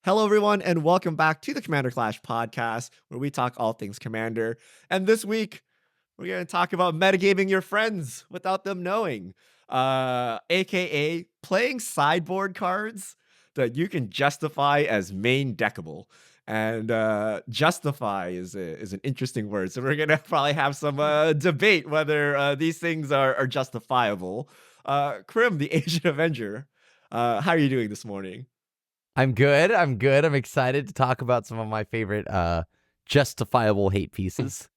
Hello, everyone, and welcome back to the Commander Clash podcast, where we talk all things Commander. And this week, we're going to talk about metagaming your friends without them knowing, aka playing sideboard cards that you can justify as main deckable. And justify is an interesting word, so we're going to probably have some debate whether these things are justifiable. Krim, the Asian Avenger, how are you doing this morning? I'm good. I'm excited to talk about some of my favorite justifiable hate pieces.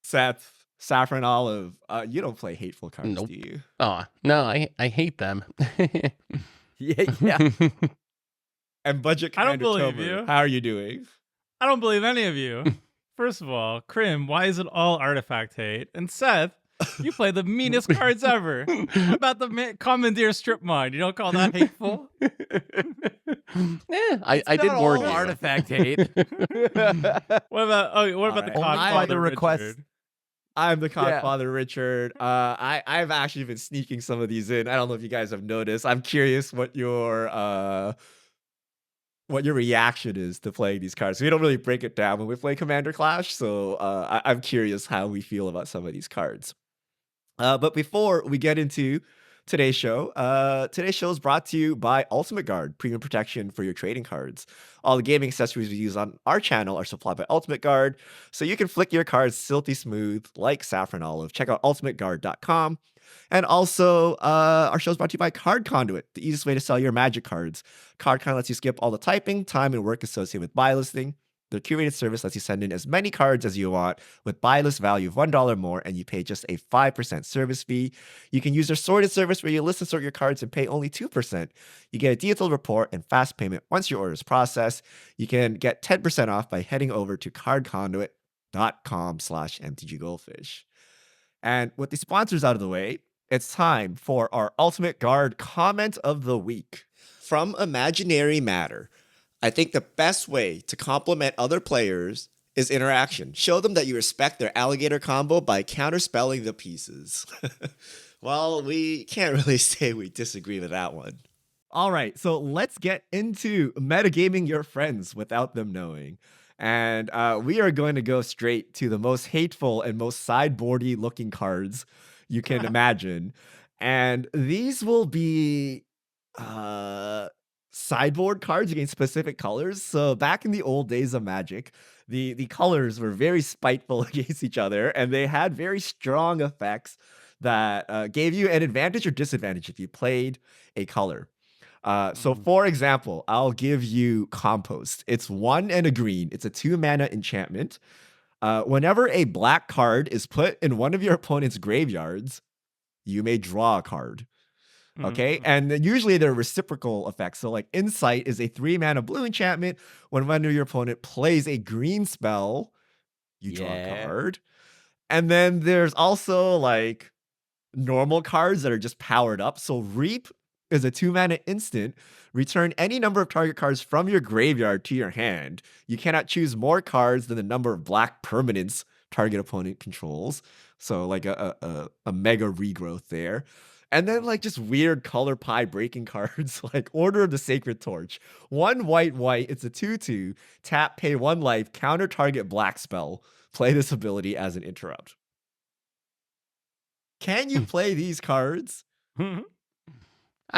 Seth, Saffron Olive, you don't play hateful cards, Nope. do you? Oh, no, I hate them. Yeah. And Budget I don't Commander believe Tomer, you. how are you doing? I don't believe any of you. First of all, Krim, why is it all artifact hate? And Seth, you play the meanest cards ever. What about the Commandeer Strip Mine? You don't call that hateful? I did not warn all you. artifact hate. What about the Alright. Cogfather Only by the request. Richard? I'm the Yeah. Cogfather Richard. I've actually been sneaking some of these in. I don't know if you guys have noticed. I'm curious what your reaction is to playing these cards. We don't really break it down when we play Commander Clash, so I'm curious how we feel about some of these cards. But before we get into today's show is brought to you by Ultimate Guard, premium protection for your trading cards. All the gaming accessories we use on our channel are supplied by Ultimate Guard, so you can flick your cards silky smooth like Saffron Olive. Check out ultimateguard.com. And also, our show is brought to you by Card Conduit, the easiest way to sell your Magic cards. Card Conduit lets you skip all the typing, time, and work associated with buy listing. Their curated service lets you send in as many cards as you want with buy list value of $1 more, and you pay just a 5% service fee. You can use their sorted service where you list and sort your cards and pay only 2%. You get a detailed report and fast payment once your order is processed. You can get 10% off by heading over to cardconduit.com/mtggoldfish. And with the sponsors out of the way, it's time for our Ultimate Guard comment of the week. From Imaginary Matter. I think the best way to compliment other players is interaction. Show them that you respect their alligator combo by counterspelling the pieces. Well, we can't really say we disagree with that one. All right, so let's get into metagaming your friends without them knowing. And we are going to go straight to the most hateful and most sideboardy looking cards you can imagine. And these will be sideboard cards against specific colors. So back in the old days of Magic, the colors were very spiteful against each other, and they had very strong effects that gave you an advantage or disadvantage if you played a color. So for example, I'll give you Compost. It's 1 and a green. It's a 2-mana enchantment. Whenever a black card is put in one of your opponent's graveyards, you may draw a card. Okay, and then usually they're reciprocal effects. So like Insight is a 3-mana blue enchantment. Whenever your opponent plays a green spell, you draw a card. And then there's also like normal cards that are just powered up. So Reap is a 2-mana instant. Return any number of target cards from your graveyard to your hand. You cannot choose more cards than the number of black permanents target opponent controls. So like a mega regrowth there. And then like just weird color pie breaking cards like Order of the Sacred Torch. 1 white, it's a 2/2. Tap, pay 1 life, counter target black spell. Play this ability as an interrupt. Can you play these cards? I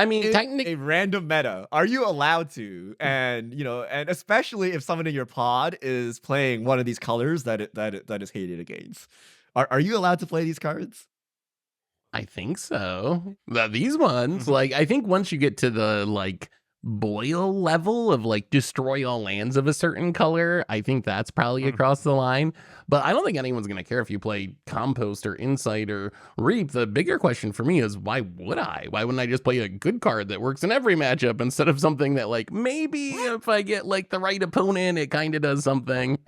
mean, In technically, a random meta, are you allowed to? And and especially if someone in your pod is playing one of these colors that is hated against, are you allowed to play these cards? I think so. These ones, like, I think once you get to the like boil level of like destroy all lands of a certain color, I think that's probably across the line. But I don't think anyone's gonna care if you play Compost or Insight or Reap. The bigger question for me is why would I? Why wouldn't I just play a good card that works in every matchup instead of something that like maybe if I get like the right opponent, it kind of does something.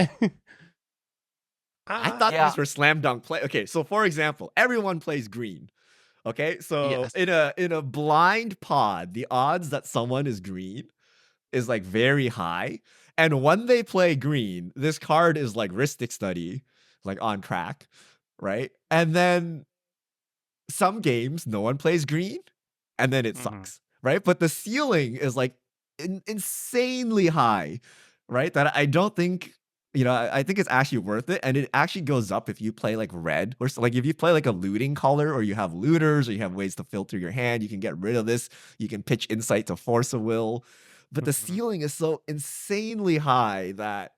I thought Yeah. these were slam dunk play. Okay, so for example, everyone plays green. Okay, so Yes. in a blind pod, the odds that someone is green is like very high. And when they play green, this card is like Ristic Study, like on track, right? And then some games, no one plays green, and then it sucks, right? But the ceiling is like insanely high, right? That I don't think, I think it's actually worth it. And it actually goes up if you play like red or like if you play like a looting color or you have looters or you have ways to filter your hand, you can get rid of this. You can pitch insight to force a will. But the Mhm. ceiling is so insanely high that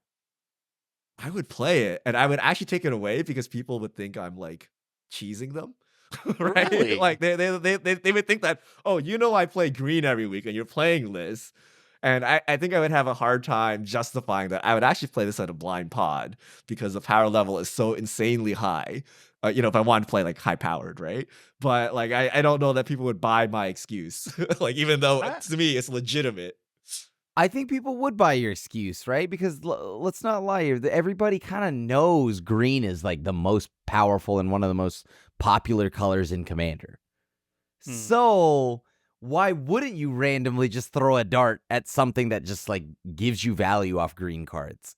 I would play it and I would actually take it away because people would think I'm like cheesing them. Right? Really? Like they would think that, oh, I play green every week and you're playing this. And I think I would have a hard time justifying that I would actually play this at a blind pod because the power level is so insanely high. If I wanted to play like high powered, right? But like I don't know that people would buy my excuse. Like even though I, to me it's legitimate. I think people would buy your excuse, right? Because let's not lie here. Everybody kind of knows green is like the most powerful and one of the most popular colors in Commander. Hmm. So why wouldn't you randomly just throw a dart at something that just like gives you value off green cards?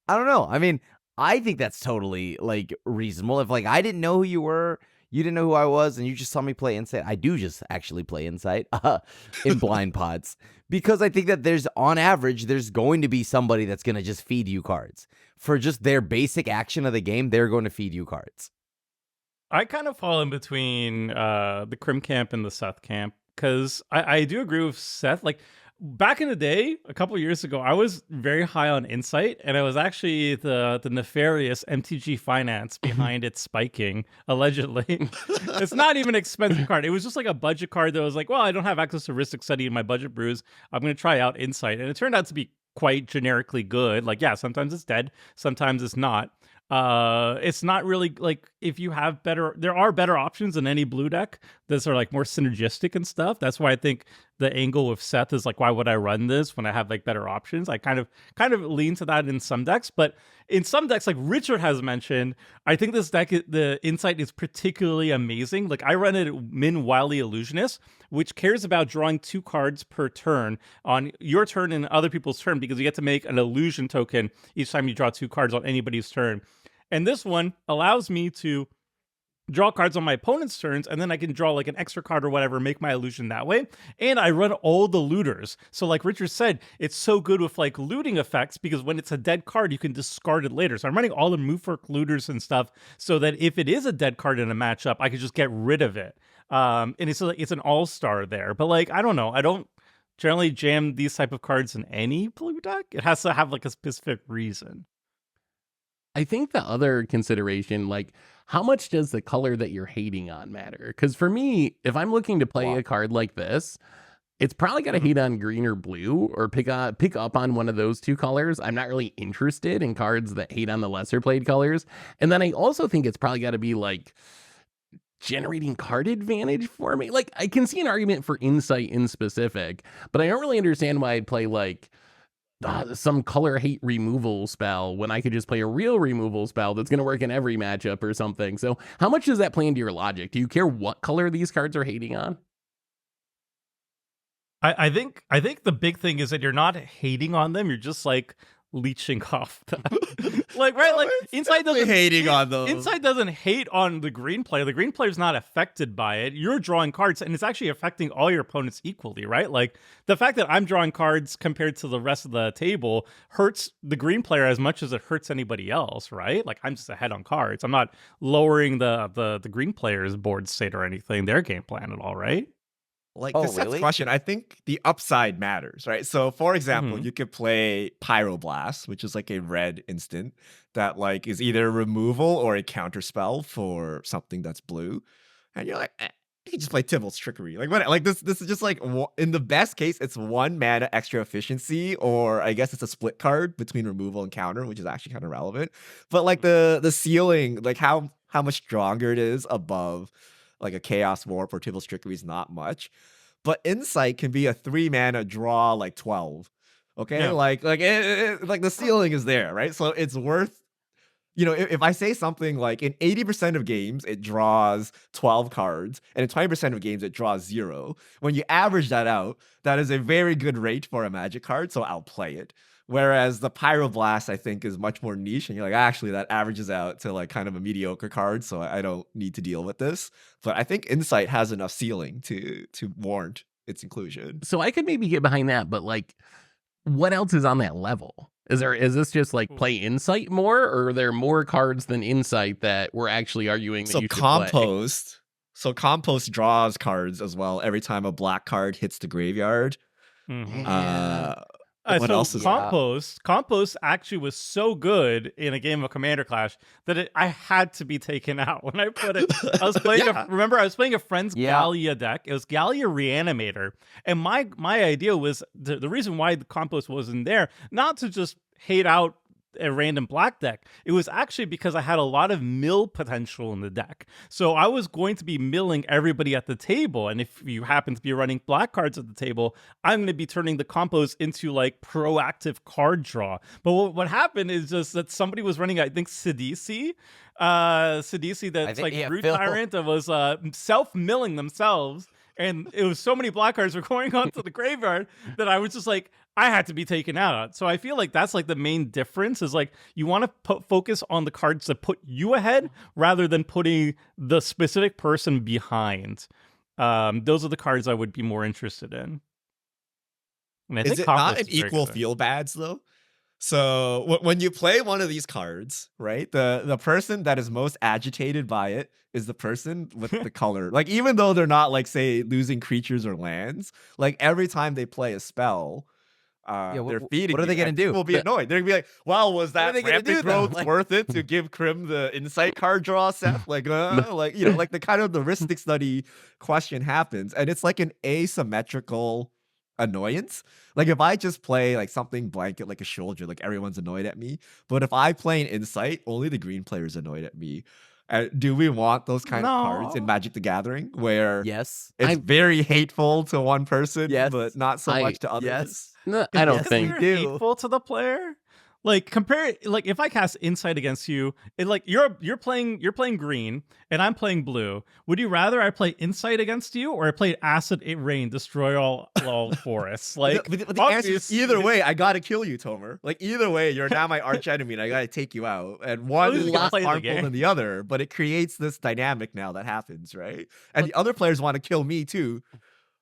I don't know. I mean, I think that's totally like reasonable. If like I didn't know who you were, you didn't know who I was, and you just saw me play Insight. I do just actually play Insight in blind pods because I think that on average, there's going to be somebody that's going to just feed you cards for just their basic action of the game. They're going to feed you cards. I kind of fall in between the Crim camp and the Seth camp because I do agree with Seth. Like back in the day, a couple years ago, I was very high on Insight, and I was actually the nefarious MTG finance behind its spiking, allegedly. It's not even an expensive card. It was just like a budget card that was like, well, I don't have access to Ristic Study in my budget brews. I'm going to try out Insight. And it turned out to be quite generically good. Like, yeah, sometimes it's dead, sometimes it's not. It's not really like if you have there are better options in any blue deck that are like more synergistic and stuff. That's why I think the angle with Seth is like, why would I run this when I have like better options? I kind of lean to that in some decks, but in some decks, like Richard has mentioned, I think this deck, the Insight is particularly amazing. Like I run it at Min Wily Illusionist, which cares about drawing 2 cards per turn on your turn and other people's turn because you get to make an illusion token each time you draw 2 cards on anybody's turn. And this one allows me to draw cards on my opponent's turns, and then I can draw like an extra card or whatever, make my illusion that way. And I run all the looters. So like Richard said, it's so good with like looting effects because when it's a dead card, you can discard it later. So I'm running all the Movework looters and stuff so that if it is a dead card in a matchup, I can just get rid of it. And it's an all-star there. But like, I don't know. I don't generally jam these type of cards in any blue deck. It has to have like a specific reason. I think the other consideration, like, how much does the color that you're hating on matter? Because for me, if I'm looking to play a card like this, it's probably got to hate on green or blue or pick up on one of those 2 colors. I'm not really interested in cards that hate on the lesser played colors. And then I also think it's probably got to be like generating card advantage for me. Like I can see an argument for Insight in specific, but I don't really understand why I'd play like some color hate removal spell when I could just play a real removal spell that's going to work in every matchup or something. So how much does that play into your logic? Do you care what color these cards are hating on? I think the big thing is that you're not hating on them. You're just like leeching off them. Like right, like Insight doesn't hating on those. Insight doesn't hate on the green player. The green player's not affected by it. You're drawing cards, and it's actually affecting all your opponents equally, right? Like the fact that I'm drawing cards compared to the rest of the table hurts the green player as much as it hurts anybody else, right? Like I'm just ahead on cards. I'm not lowering the green player's board state or anything, their game plan at all, right? Like Oh, to Seth's really? question, I think the upside matters, right? So, for example, Mhm. you could play Pyroblast, which is like a red instant that like is either removal or a counter spell for something that's blue, and you're like, you can just play Tybalt's Trickery. Like what? Like this is just like in the best case, it's 1 mana extra efficiency, or I guess it's a split card between removal and counter, which is actually kind of relevant. But like the ceiling, like how much stronger it is above like a Chaos Warp or Tybalt's Trickery is not much. But Insight can be a 3 mana draw like 12. Okay, Yeah. like like the ceiling is there, right? So it's worth, if I say something like in 80% of games it draws 12 cards, and in 20% of games it draws 0. When you average that out, that is a very good rate for a Magic card, so I'll play it. Whereas the Pyroblast, I think, is much more niche, and you're like, actually, that averages out to like kind of a mediocre card, so I don't need to deal with this. But I think Insight has enough ceiling to warrant its inclusion. So I could maybe get behind that, but like, what else is on that level? Is this just like play Insight more, or are there more cards than Insight that we're actually arguing that So you should play? compost draws cards as well every time a black card hits the graveyard. Yeah. What So else is compost actually was so good in a game of Commander Clash that I had to be taken out when I put it. I was playing. Remember, I was playing a friend's Gallia deck. It was Gallia Reanimator, and my idea was the reason why the compost wasn't there, not to just hate out a random black deck. It was actually because I had a lot of mill potential in the deck. So I was going to be milling everybody at the table. And if you happen to be running black cards at the table, I'm going to be turning the compost into like proactive card draw. But what happened is just that somebody was running, I think, Sidisi that's like Root Tyrant that was self-milling themselves. And it was so many black cards were going onto the graveyard that I was just like, I had to be taken out. So I feel like that's like the main difference is like you want to focus on the cards that put you ahead rather than putting the specific person behind. Those are the cards I would be more interested in. And I Is think it not an equal feel bads though? So when you play one of these cards, right, the person that is most agitated by it is the person with the color. Like, even though they're not, like, say, losing creatures or lands, like, every time they play a spell, they're feeding. What are they going to do? Will be annoyed. They're going to be like, well, was that rampant growth worth it to give Krim the insight card draw set? Like, like, you know, like the kind of the heuristic study question happens. And it's like an asymmetrical annoyance. Like, if I just play like something blanket like a soldier, like everyone's annoyed at me. But if I play an insight, only the green player's annoyed at me. Do we want those kind of cards in Magic the Gathering where it's very hateful to one person, but not so much to others? No, I don't think hateful to the player. Like, compare it, like if I cast Insight against you, it like you're playing green and I'm playing blue. Would you rather I play Insight against you or I play Acid Rain, destroy all forests? Like, but the answer is either way, I gotta kill you, Tomer. Like, either way, you're now my arch enemy and I gotta take you out. And one is less harmful than the other, but it creates this dynamic now that happens, right? And the other players want to kill me too.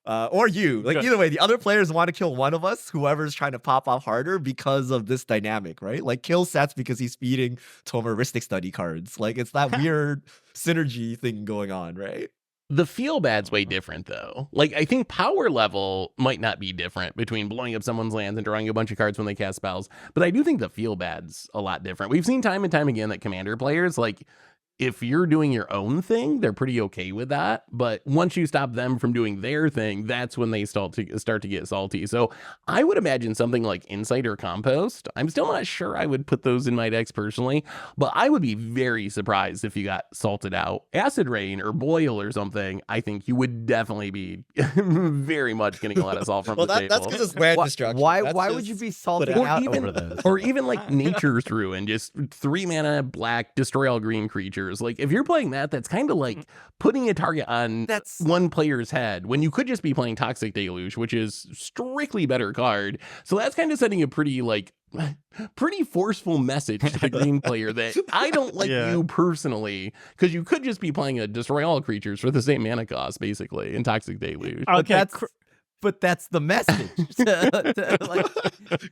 Or you. Like, either way, the other players want to kill one of us, whoever's trying to pop off harder because of this dynamic, right? Like, kill Sets because he's feeding Tomer heuristic study cards. Like, it's that weird synergy thing going on, right? The feel bad's way different though. Like, I think power level might not be different between blowing up someone's lands and drawing a bunch of cards when they cast spells, but I do think the feel bad's a lot different. We've seen time and time again that commander players, like, if you're doing your own thing, they're pretty okay with that. But once you stop them from doing their thing, that's when they start to get salty. So I would imagine something like Insight or Compost. I'm still not sure I would put those in my decks personally, but I would be very surprised if you got salted out. Acid Rain or Boil or something, I think you would definitely be very much getting a lot of salt from the table. That's because it's land destruction. Why would you be salted out over those? Or even like Nature's Ruin, just 3 mana black, destroy all green creatures. Like, if you're playing that, that's kind of like putting a target on one player's head when you could just be playing Toxic Deluge, which is strictly better card. So that's kind of setting a pretty forceful message to the green player that I don't like you personally, because you could just be playing a destroy all creatures for the same mana cost, basically, in Toxic Deluge. Okay. But that's the message.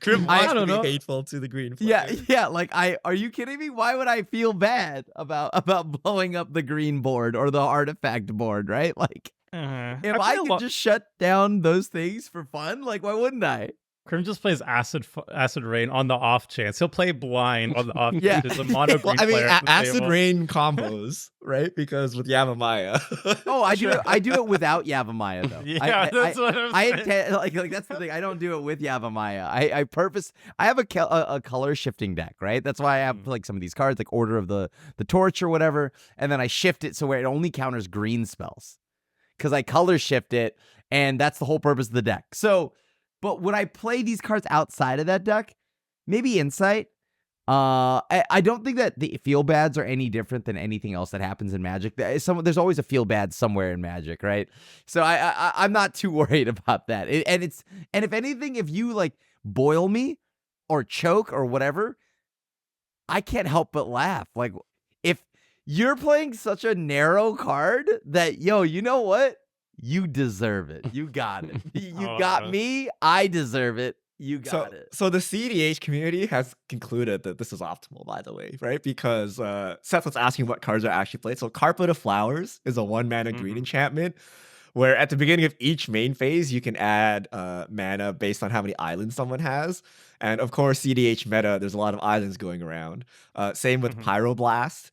Krim wants to be hateful to the green player. Yeah. Like, are you kidding me? Why would I feel bad about blowing up the green board or the artifact board? Right? Like, if I could just shut down those things for fun, like, why wouldn't I? Krim just plays Acid Rain on the off chance. He'll play blind on the off chance. It's a mono green player. Acid Rain combos, right? Because with Yavimaya. I do it without Yavimaya though. That's what I'm saying. Like that's the thing. I don't do it with Yavimaya. I have a color shifting deck, right? That's why I have like some of these cards, like Order of the Torch or whatever, and then I shift it so where it only counters green spells, because I color shift it, and that's the whole purpose of the deck. So. But when I play these cards outside of that deck, maybe Insight, I don't think that the feel bads are any different than anything else that happens in Magic. There's always a feel bad somewhere in Magic, right? So I'm not too worried about that. And if anything, if you like boil me or choke or whatever, I can't help but laugh. Like, if you're playing such a narrow card that, you know what? You deserve it. You got it. You Oh, got no. me. I deserve it. You got it. So the CDH community has concluded that this is optimal, by the way, right? Because Seth was asking what cards are actually played. So Carpet of Flowers is a 1-mana green enchantment, where at the beginning of each main phase, you can add mana based on how many islands someone has. And of course, CDH meta, there's a lot of islands going around. Same with Pyroblast,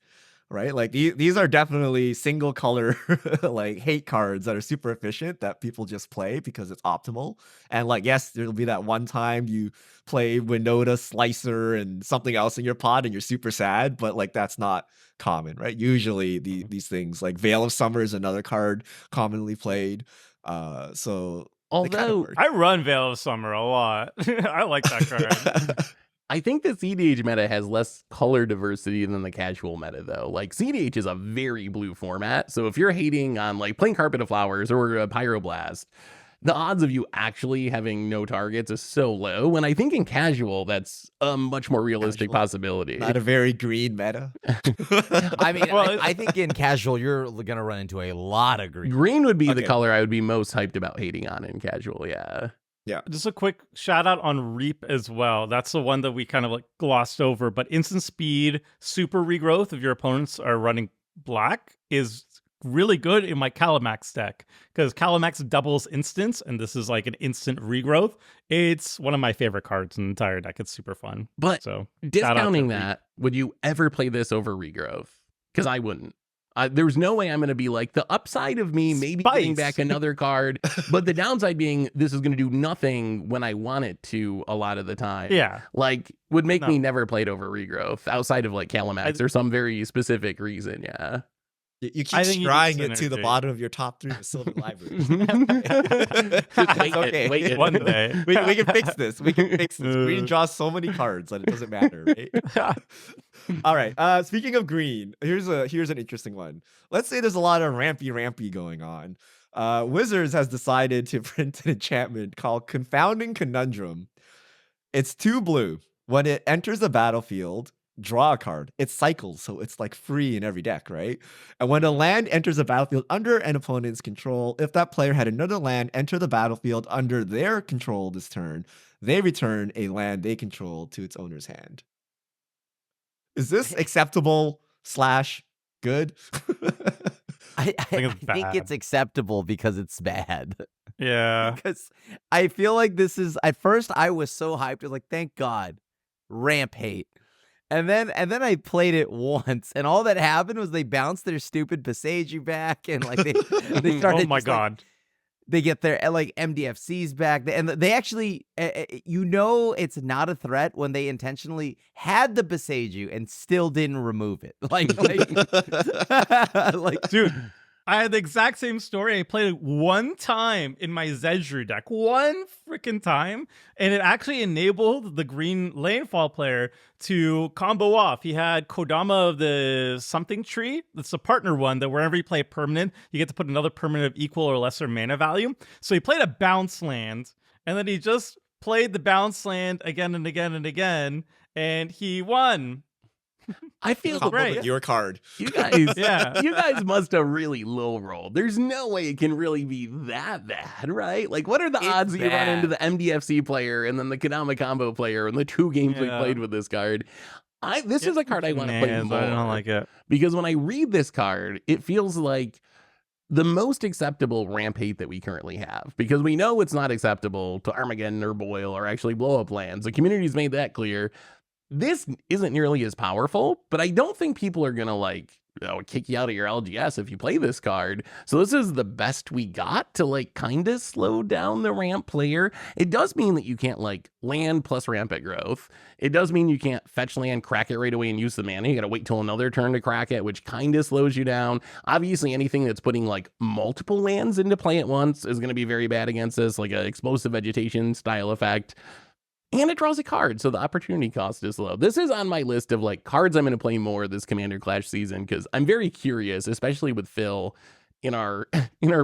right? Like these are definitely single color like hate cards that are super efficient that people just play because it's optimal. And like, yes, there'll be that one time you play Winota, Slicer, and something else in your pod and you're super sad, but like that's not common, right? Usually these things like Veil of Summer is another card commonly played. So they kind of Although work. I run Veil of Summer a lot. I like that card. I think the CDH meta has less color diversity than the casual meta, though. Like, CDH is a very blue format, so if you're hating on, like, playing Carpet of Flowers or a Pyroblast, the odds of you actually having no targets is so low, and I think in casual, that's a much more realistic Casual? possibility. Not a very green meta. I mean, Well, I think in casual, you're going to run into a lot of green. Green would be the Okay. color I would be most hyped about hating on in casual, yeah. Just a quick shout out on Reap as well. That's the one that we kind of like glossed over. But instant speed, super regrowth if your opponents are running black is really good in my Calamax deck because Calamax doubles instants, and this is like an instant regrowth. It's one of my favorite cards in the entire deck. It's super fun. But So discounting shout out to that, would you ever play this over regrowth? Because I wouldn't. There's no way I'm going to be like, the upside of me maybe getting Spice. back another card, but the downside being this is going to do nothing when I want it to a lot of the time. Yeah. Like, would make No. me never play it over regrowth outside of like Calamax or some very specific reason. Yeah. You keep I think you trying need it to the synergy. bottom of your top 3 of Silver Library. Just wait It's okay. it, wait it. One day. we can fix this. We can fix this. Green draws so many cards that it doesn't matter, right? All right. Speaking of green, here's an interesting one. Let's say there's a lot of rampy going on. Wizards has decided to print an enchantment called Confounding Conundrum. It's 2 blue. When it enters the battlefield, draw a card. It cycles, so it's like free in every deck, right? And when a land enters the battlefield under an opponent's control, if that player had another land enter the battlefield under their control this turn, they return a land they control to its owner's hand. Is this acceptable / good? I think it's think it's bad. acceptable because it's bad. Yeah. Because I feel like this is, at first I was so hyped. I was like, thank God, ramp hate. And then I played it once, and all that happened was they bounced their stupid Passeju back, and like they started. Oh my just, like, god. they get their like MDFCs back, and they actually, it's not a threat when they intentionally had the Passeju and still didn't remove it. Like, Dude, I had the exact same story. I played it one time in my Zedru deck. One freaking time. And it actually enabled the green landfall player to combo off. He had Kodama of the something tree. That's the partner one that wherever you play a permanent, you get to put another permanent of equal or lesser mana value. So he played a bounce land, and then he just played the bounce land again and again and again, and he won. I feel Combo Right. with your card. you guys, Yeah. you guys must have really low rolled. There's no way it can really be that bad, right? Like, what are the It's odds that you run into bad. the MDFC player and then the Kodama combo player and the 2 games we Yeah. played with this card? This is a card I want to play Man, more. I don't like it. Because when I read this card, it feels like the most acceptable ramp hate that we currently have. Because we know it's not acceptable to Armageddon or Boil or actually blow up lands. The community's made that clear. This isn't nearly as powerful, but I don't think people are going to like, kick you out of your LGS if you play this card. So this is the best we got to like kind of slow down the ramp player. It does mean that you can't like land plus ramp at growth. It does mean you can't fetch land, crack it right away and use the mana. You got to wait till another turn to crack it, which kind of slows you down. Obviously anything that's putting like multiple lands into play at once is going to be very bad against this, like an explosive vegetation style effect. And it draws a card, so the opportunity cost is low. This is on my list of like cards I'm going to play more this Commander Clash season because I'm very curious, especially with Phil in our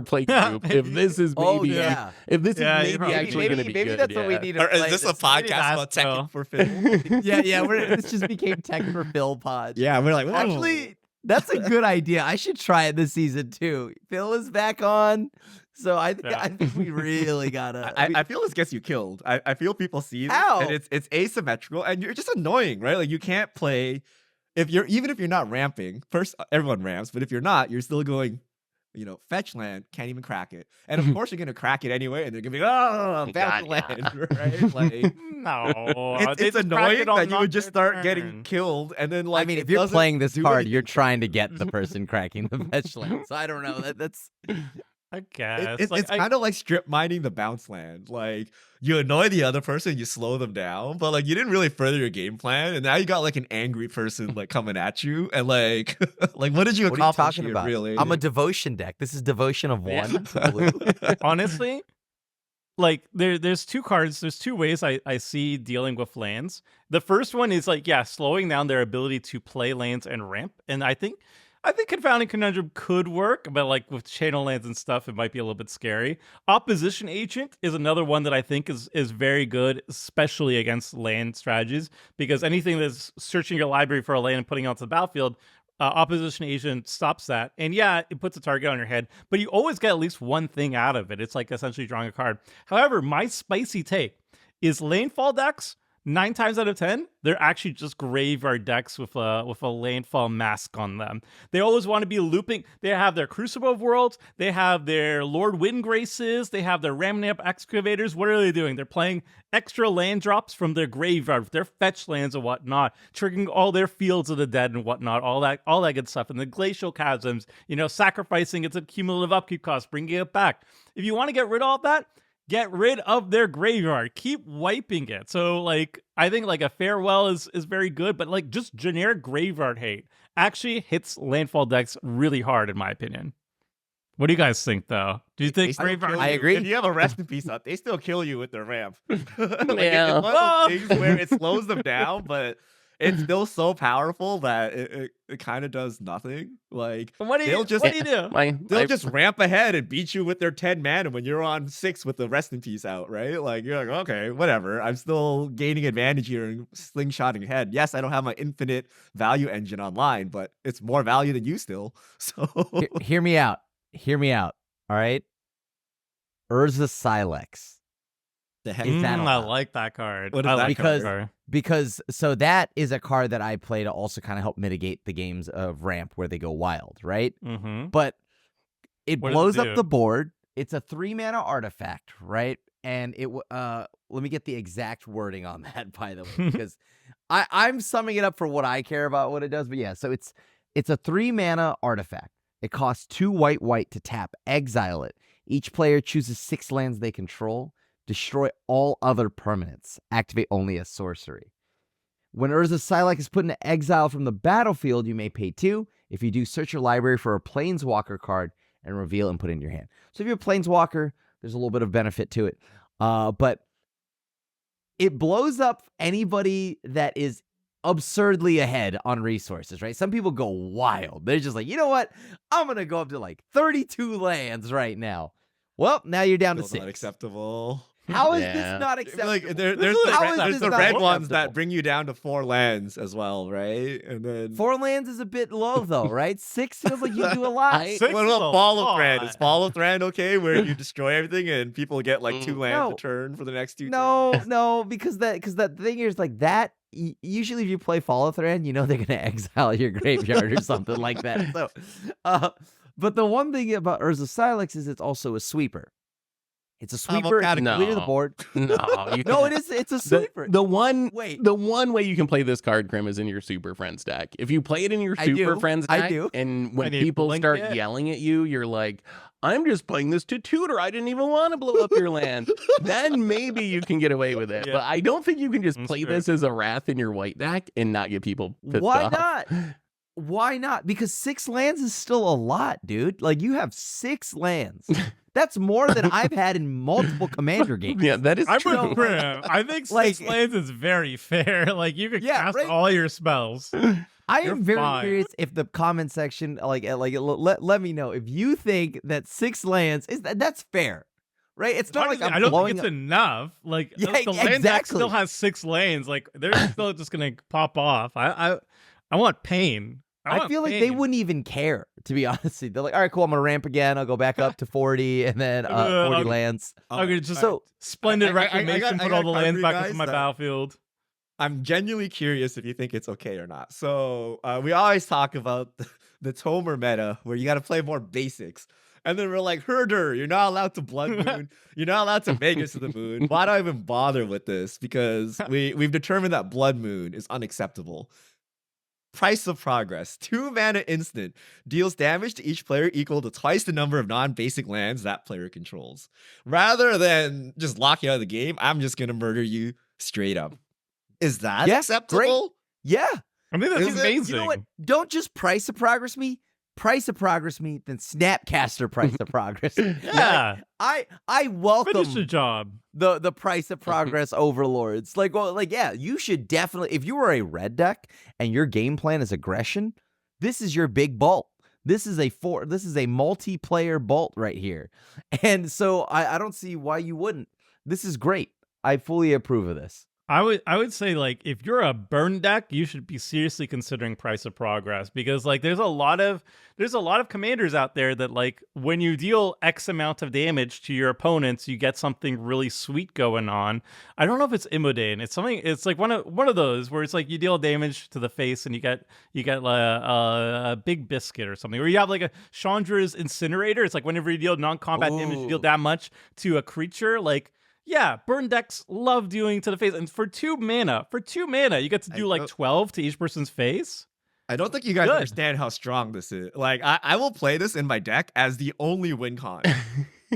play group, if this is maybe Oh, yeah. if this Yeah, is you're maybe probably- actually going to be maybe good. that's what we yeah. need to Or play. is this a this- podcast about Phil. tech for Phil? Yeah, this just became Tech for Phil pod. Yeah, we're like, Actually, that's a good idea. I should try it this season too. Phil is back on. So I Yeah. think we really gotta. I feel this gets you killed. I feel people see this, How? and it's asymmetrical, and you're just annoying, right? Like you can't play even if you're not ramping. First, everyone ramps, but if you're not, you're still going. Fetch land, can't even crack it, and of course you're gonna crack it anyway, and they're gonna be bounce God, land, right? Like No, it's they just crack annoying it on that you not would just their start getting turn. killed, and then like I mean, it if you're doesn't playing this do card, anything. you're trying to get the person cracking the fetch land. So I don't know. That's I guess It's like, kind of like strip mining the bounce land. Like you annoy the other person, you slow them down, but like you didn't really further your game plan, and now you got like an angry person like coming at you, and like like what did you what are you accomplish talking here, about? really? I'm a devotion deck. This is devotion of Yeah. one. to blue. honestly, like there's two cards. There's two ways I see dealing with lands. The first one is like, yeah, slowing down their ability to play lands and ramp. And I think Confounding Conundrum could work, but like with channel lands and stuff, it might be a little bit scary. Opposition Agent is another one that I think is very good, especially against land strategies, because anything that's searching your library for a land and putting it onto the battlefield, Opposition Agent stops that. And yeah, it puts a target on your head, but you always get at least one thing out of it. It's like essentially drawing a card. However, my spicy take is landfall decks, 9 times out of 10, they're actually just graveyard decks with a landfall mask on them. They always want to be looping. They have their Crucible of Worlds, they have their Lord Windgraces, they have their ramming up excavators. What are they doing? They're playing extra land drops from their graveyard, their fetch lands and whatnot, triggering all their Fields of the Dead and whatnot, all that good stuff. And the Glacial Chasms, sacrificing its cumulative upkeep cost, bringing it back. If you want to get rid of all that, get rid of their graveyard. Keep wiping it. So, like, I think like a Farewell is very good, but like just generic graveyard hate actually hits landfall decks really hard, in my opinion. What do you guys think, though? Do you They think still graveyard? kill I you. agree. If you have a rest in peace up, they still kill you with their ramp. Like, Yeah. it's one of those things where it slows them down, but it's still so powerful that it kind of does nothing. Like What do you they'll just What do you do? they'll just ramp ahead and beat you with their 10 mana when you're on 6 with the rest in peace out, right? Like you're like, okay, whatever. I'm still gaining advantage here and slingshotting ahead. Yes, I don't have my infinite value engine online, but it's more value than you still. So Hear me out. Hear me out. All right. Urza Silex. the heck Is that I allowed? like that card. What is I that like card? that card. Because so that is a card that I play to also kind of help mitigate the games of ramp where they go wild, right? Mm-hmm. But it What does it blows do? up the board. It's a 3-mana artifact, right? And let me get the exact wording on that, by the way, because I'm summing it up for what I care about what it does. But yeah, so it's a 3-mana artifact. It costs 2 white to tap, exile it. Each player chooses 6 lands they control. Destroy all other permanents. Activate only a sorcery. When Urza Silex is put into exile from the battlefield, you may pay 2. If you do, search your library for a Planeswalker card and reveal and put it in your hand. So if you're a Planeswalker, there's a little bit of benefit to it. But it blows up anybody that is absurdly ahead on resources, right? Some people go wild. They're just like, you know what? I'm going to go up to like 32 lands right now. Well, now you're down to Still 6. not acceptable. How is Yeah. this not acceptable? Like there's How is this the not red ones acceptable? that bring you down to 4 lands as well, right? And then 4 lands is a bit low, though, right? 6 feels like you do a lot. I- Six what is about a Follow Thread? lot. Is Follow Thread okay, where you destroy everything and people get like 2 lands No. a turn for the next 2 turns? No, because that thing is like that. Usually, if you play Follow Thread, you know they're gonna exile your graveyard or something like that. So, but the one thing about Urza Silex is it's also a sweeper. It's a sweeper. It can clear the No. board. No, you No, can't. it is. It's a sweeper. The one Wait. the one way you can play this card, Grim, is in your Super Friends deck. If you play it in your I Super do. Friends I deck, do. and when And you people blink start it? yelling at you, you're like, I'm just playing this to tutor. I didn't even want to blow up your land. Then maybe you can get away with it. Yeah. But I don't think you can just That's play true. this as a Wrath in your white deck and not get people pissed Why off. not? Why not? Because 6 lands is still a lot, dude. Like you have 6 lands. That's more than I've had in multiple Commander games. Yeah, that is I'm true. with Grim. I think Like- 6 lands is very fair. Like you could Yeah, cast right? all your spells. I You're am very fine. curious if the comment section, let me know if you think that 6 lands that's fair, right? It's not like Honestly, I'm I don't blowing think it's enough. Like Yeah, the land deck exactly. still has 6 lanes. Like they're still just gonna pop off. I want pain. I want feel like they pain. wouldn't even care, to be honest. They're like, all right, cool, I'm gonna ramp again. I'll go back up to 40, and then 40 okay. lands. I'm gonna just So splendid I reclamation, got put all the cover lands you back guys into my that- battlefield. I'm genuinely curious if you think it's okay or not. So we always talk about the Tomer meta where you got to play more basics. And then we're like, Herder, you're not allowed to Blood Moon. You're not allowed to Magus to the Moon. Why do I even bother with this? Because we've determined that Blood Moon is unacceptable. Price of Progress. 2 mana instant. Deals damage to each player equal to twice the number of non-basic lands that player controls. Rather than just lock you out of the game, I'm just going to murder you straight up. Is that Yeah, acceptable? great. Yeah. I think that's Is it? amazing. You know what? Don't just Price of Progress me. Price of Progress me, then Snapcaster Price of Progress. Yeah, I welcome finish the job. the Price of Progress overlords. Like, well, like, yeah, you should definitely, if you are a red deck and your game plan is aggression, this is your big bolt. This is a multiplayer bolt right here. And so I don't see why you wouldn't. This is great. I fully approve of this. I would say, like, if you're a burn deck, you should be seriously considering Price of Progress, because like there's a lot of commanders out there that, like, when you deal X amount of damage to your opponents, you get something really sweet going on. I don't know if it's Immodane. It's something. It's like one of those where it's like you deal damage to the face and you get a big biscuit or something, or you have like a Chandra's Incinerator. It's like whenever you deal non-combat damage, you deal that much to a creature. Like, yeah, burn decks love doing to the face, and for 2 mana, you get to do like 12 to each person's face. I don't think you guys Good. understand how strong this is. Like, I will play this in my deck as the only win con.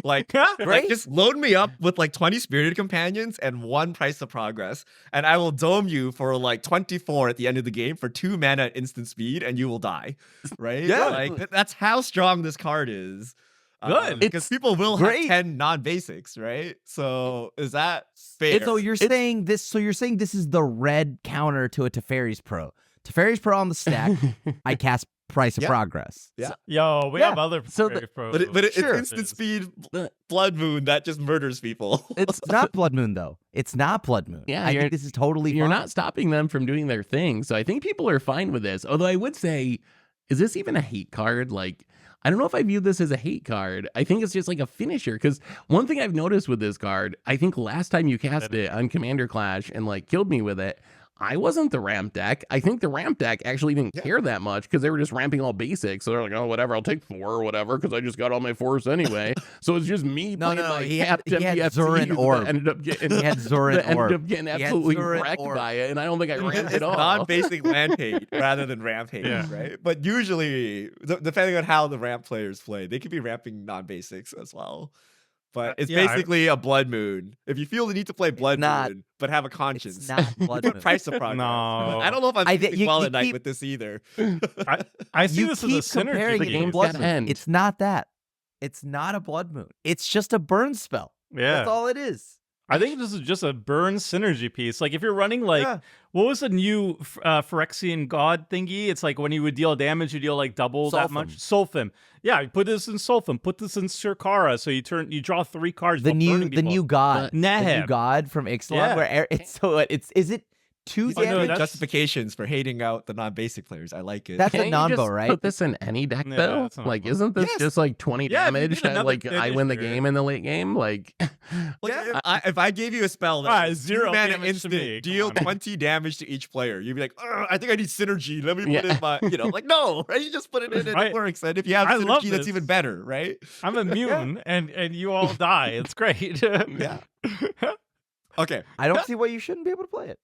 Like, Right? just load me up with like 20 Spirited Companions and 1 Price of Progress, and I will dome you for like 24 at the end of the game for 2 mana instant speed, and you will die. Right? Yeah. Like, that's how strong this card is. Good. Because people will great. have 10 non-basics, right? So is that fair? So you're saying this. So you're saying this is the red counter to a Teferi's Pro. Teferi's Pro on the stack. I cast Price of Yeah. Progress. Yeah. Yo, we Yeah. have other So very pros. But it's Sure. instant speed Blood Moon that just murders people. It's It's not Blood Moon though. It's not Blood Moon. Yeah, I you're- think this is totally You're fine. not stopping them from doing their thing. So I think people are fine with this. Although I would say, is this even a hate card? Like, I don't know if I view this as a hate card. I think it's just like a finisher. Because one thing I've noticed with this card, I think last time you cast it on Commander Clash and like killed me with it, I wasn't the ramp deck. I think the ramp deck actually didn't care that much because they were just ramping all basics. So they're like, oh, whatever, I'll take 4 or whatever because I just got all my 4s anyway. So it's just me playing my He had MPFC Zurin that Orb. ended up getting, He had Zurin that ended Orb. up getting He had absolutely Zurin wrecked Orb. by it. And I don't think I ramped it all. Non-basic land hate rather than ramp hate, Yeah. right? But usually, depending on how the ramp players play, they could be ramping non-basics as well. But it's Yeah, basically a Blood Moon. If you feel the need to play Blood not. Moon, but have a conscience, It's not Blood put Moon. Price of Progress. No. I don't know if I'm I sleeping think you- well you at night keep- with this either. I see You this as keep a synergy. comparing The it to game's Blood gotta Moon. end. It's not that. It's not a Blood Moon. It's just a burn spell. Yeah, That's all it is. I think this is just a burn synergy piece. Like if you're running like Yeah. what was the new Phyrexian God thingy? It's like when you would deal damage, you deal like double that much. Sulfim. Yeah, you put this in Sulfim. Put this in Sirkara. So you draw 3 cards. The while new burning people. god. The new Neheb. god from Ixalan. Yeah. Where is it 2 These Oh, no, are good damage? that's- justifications for hating out the non-basic players. I like it. That's Can't a you non-bow, just right? Put this in any deck Yeah, though. that's not Like, wrong. isn't this Yes. just like 20 Yeah, if you damage? need And another like I win the finisher. game in the late game. Like, Like, Yeah. if I gave you a spell that Ah, was 0 2 mana damage to instant, me, come deal on. 20 damage to each player, you'd be like, "Ugh, I think I need synergy. Let me put Yeah. in my, like, no, right? You just put it in and Right. it works. And if you have I love synergy, that's this. even better, right? I'm immune, and you all die. It's great. Yeah. Okay. I don't see why you shouldn't be able to play it.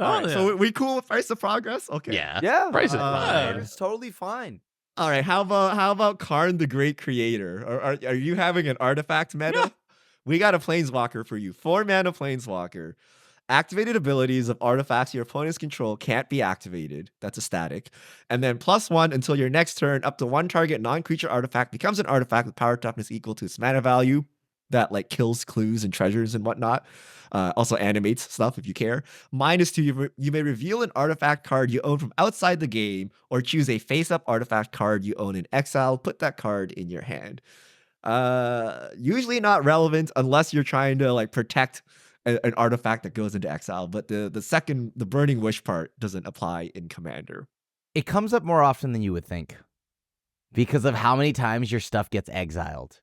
Oh, All right. yeah. So we cool with Price of Progress? Okay. yeah. Yeah. Price is fine. It's totally fine. All right. How about Karn the Great Creator? Are you having an artifact meta? Yeah. We got a Planeswalker for you. 4 mana Planeswalker. Activated abilities of artifacts your opponents control can't be activated. That's a static. And then +1 until your next turn, up to 1 target non-creature artifact becomes an artifact with power toughness equal to its mana value. That like kills clues and treasures and whatnot. Also animates stuff if you care. -2, you may reveal an artifact card you own from outside the game, or choose a face-up artifact card you own in exile. Put that card in your hand. Usually not relevant unless you're trying to like protect an artifact that goes into exile. But the Burning Wish part doesn't apply in Commander. It comes up more often than you would think. because of how many times your stuff gets exiled.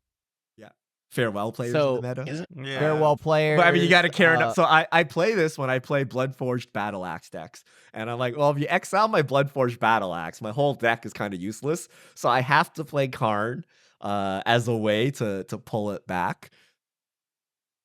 Farewell players So- in the meta. Is it? Yeah. Farewell players. But I mean, you got to care enough. So I play this when I play Bloodforged Battle Axe decks. And I'm like, well, if you exile my Bloodforged Battle Axe, my whole deck is kind of useless. So I have to play Karn as a way to pull it back.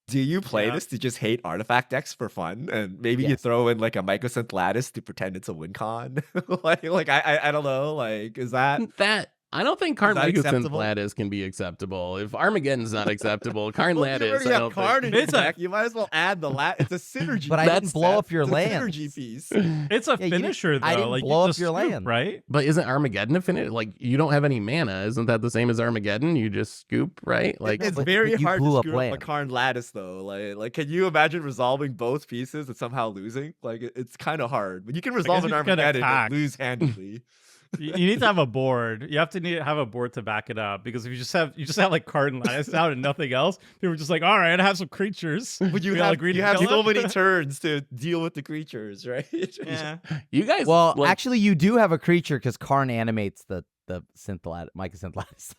Do you play Yeah. this to just hate artifact decks for fun? And maybe you Yes. throw in like a Mycosynth Lattice to pretend it's a win con? like I don't know. Like, is that That I don't think Karn that Mycosynth acceptable? Lattice can be acceptable. If Armageddon's not acceptable, Karn Well, you Lattice, already I have don't Karn think. in your It's a- deck. You might as well add the It's a synergy. But I piece, didn't blow Seth. up your It's a lands. synergy piece. It's a Yeah, you didn't- finisher though. I didn't like blow you up just your scoop, land. right? But isn't Armageddon a finish? Like you don't have any mana. Isn't that the same as Armageddon? You just scoop, right? Like It's but very you hard blew to up screw up a land. Karn Lattice though. Like, can you imagine resolving both pieces and somehow losing? Like, it's kind of hard. But you can resolve an you just gotta Armageddon and attack. lose handily. You need to have a board. You have to have a board to back it up because if you just have like card and lattice out and nothing else, people are just like, all right, I have some creatures. But you We all have agree to you have kill so it? many turns to deal with the creatures, right? Yeah. you guys. Well, like, actually, you do have a creature because Karn animates the Mycosynth Lattice.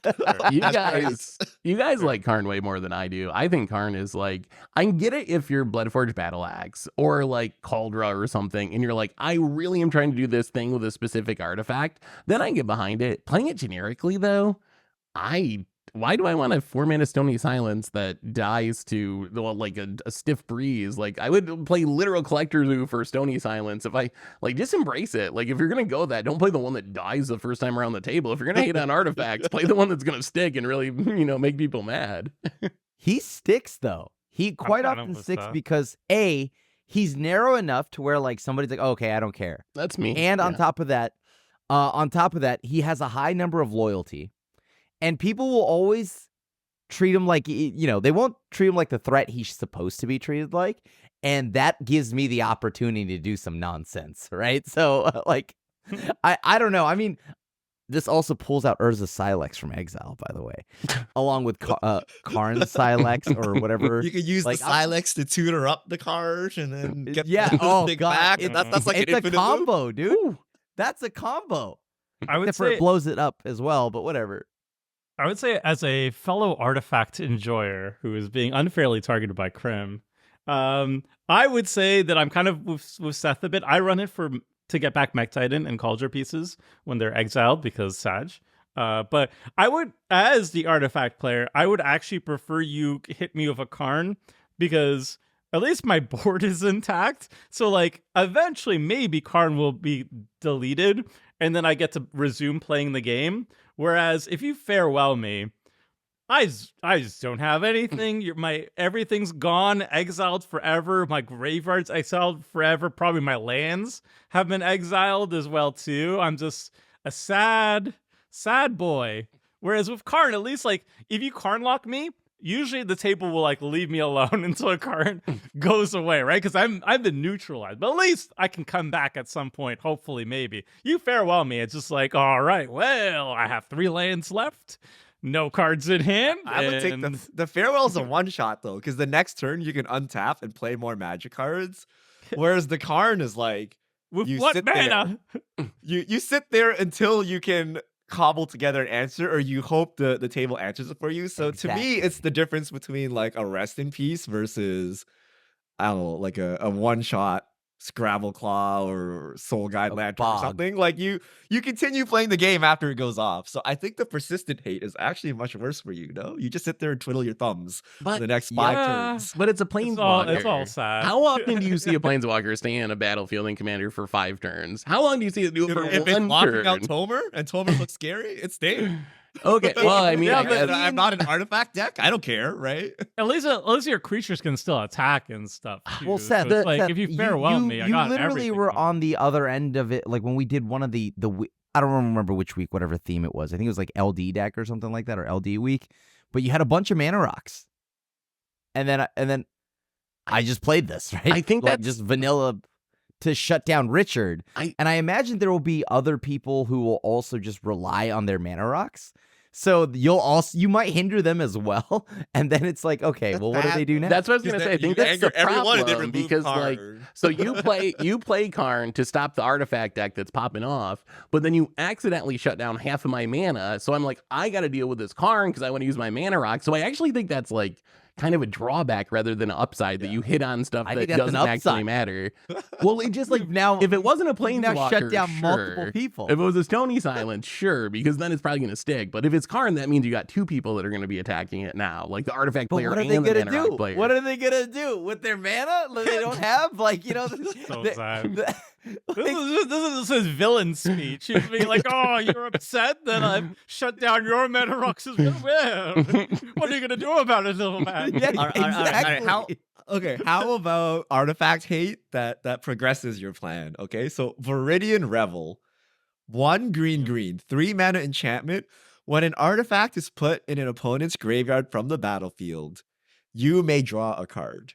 you guys like Karn way more than I do. I think Karn is like, I can get it if you're Bloodforged Battle Axe or like Cauldra or something, and you're like, I really am trying to do this thing with a specific artifact. Then I get behind it. Playing it generically though, why do I want a 4-mana Stony Silence that dies to like a stiff breeze? Like I would play literal Collector Zoo for Stony Silence if I like just embrace it. Like if you're gonna go that, don't play the one that dies the first time around the table. If you're gonna hate on artifacts, play the one that's gonna stick and really make people mad. He sticks though. He quite fine often with sticks that. because he's narrow enough to where like somebody's like, oh, okay, I don't care. That's me. And on Yeah. top of that, he has a high number of loyalty, and people will always treat him like they won't treat him like the threat he's supposed to be treated like, and that gives me the opportunity to do some nonsense, right? So like, I don't know. I mean, this also pulls out Urza Silex from exile, by the way, along with Karn Silex or whatever. You could use Like, the Silex to tutor up the card and then get Yeah, the oh, thing God, back. it's- That's like it's an a infinite loop. combo, dude. That's a combo. I would Except for say it blows it up as well, but whatever. as a fellow artifact enjoyer who is being unfairly targeted by Krim, I would say that I'm kind of with Seth a bit. I run it to get back Mech Titan and Cauldron pieces when they're exiled because Sag. But I would, as the artifact player, I would actually prefer you hit me with a Karn because at least my board is intact. So like eventually maybe Karn will be deleted and then I get to resume playing the game. Whereas if you farewell me, I just don't have anything. Everything's gone, exiled forever. My graveyard's exiled forever. Probably my lands have been exiled as well too. I'm just a sad boy. Whereas with Karn, at least like if you Karn lock me, usually the table will like leave me alone until a Karn goes away, right? Because I've been neutralized. But at least I can come back at some point, hopefully, maybe. You farewell me, it's just like, all right, well, I have 3 lands left. No cards in hand. I would take and- the farewell's a one shot though, because the next turn you can untap and play more magic cards. Whereas the Karn is like with you what sit there. mana? you sit there until you can cobble together an answer, or you hope the table answers it for you. So to me, Exactly. it's the difference between like a rest in peace versus I don't know, like a one shot Scrabble Claw or Soul Guide A Lantern or bog. something. Like you continue playing the game after it goes off. So I think the persistent hate is actually much worse for you. No, you just sit there and twiddle your thumbs for But the next 5 yeah. turns. but it's a planeswalker. It's all sad. How often do you see a planeswalker stay in a battlefield and commander for 5 turns? How long do you see it do it for If it's one blocking turn? out Tomer and Tomer looks scary, it's staying. Okay, well, I mean, yeah, I but guess- I'm not an artifact deck. I don't care, right? At least your creatures can still attack and stuff. Too. Well, So Seth, it's like Seth, if you farewell me, I got literally everything were going. on the other end of it. Like when we did one of the I don't remember which week, whatever theme it was. I think it was like LD deck or something like that, or LD week. But you had a bunch of mana rocks, and then I just played this, right? I think like that's- just vanilla to shut down Richard. I- And I imagine there will be other people who will also just rely on their mana rocks. So you might hinder them as well, and then it's like, okay, well, what do they do now? That's what I was gonna say. I think that's the everyone and then problem remove because Karn. so you play Karn to stop the artifact deck that's popping off, but then you accidentally shut down half of my mana. So I'm like, I got to deal with this Karn because I want to use my mana rock. So I actually think that's like kind of a drawback rather than an upside that you hit on stuff that doesn't actually matter. Well, it just like now if it wasn't a now planeswalker, shut down sure. multiple people. If it was a Stony Silence, sure, because then it's probably going to stick. But if it's Karn, that means you got two people that are going to be attacking it now, like the artifact But player what are and they the gonna mana rock do? player. What are they gonna do with their mana? They don't have like So sad. like- This is his villain speech. He's being like, "Oh, you're upset that I've shut down your mana rocks as well. What are you gonna do about it, little man?" Yeah, All right, exactly. how about artifact hate that progresses your plan? Okay, so Viridian Revel, 1 green, 3 mana enchantment. When an artifact is put in an opponent's graveyard from the battlefield, you may draw a card.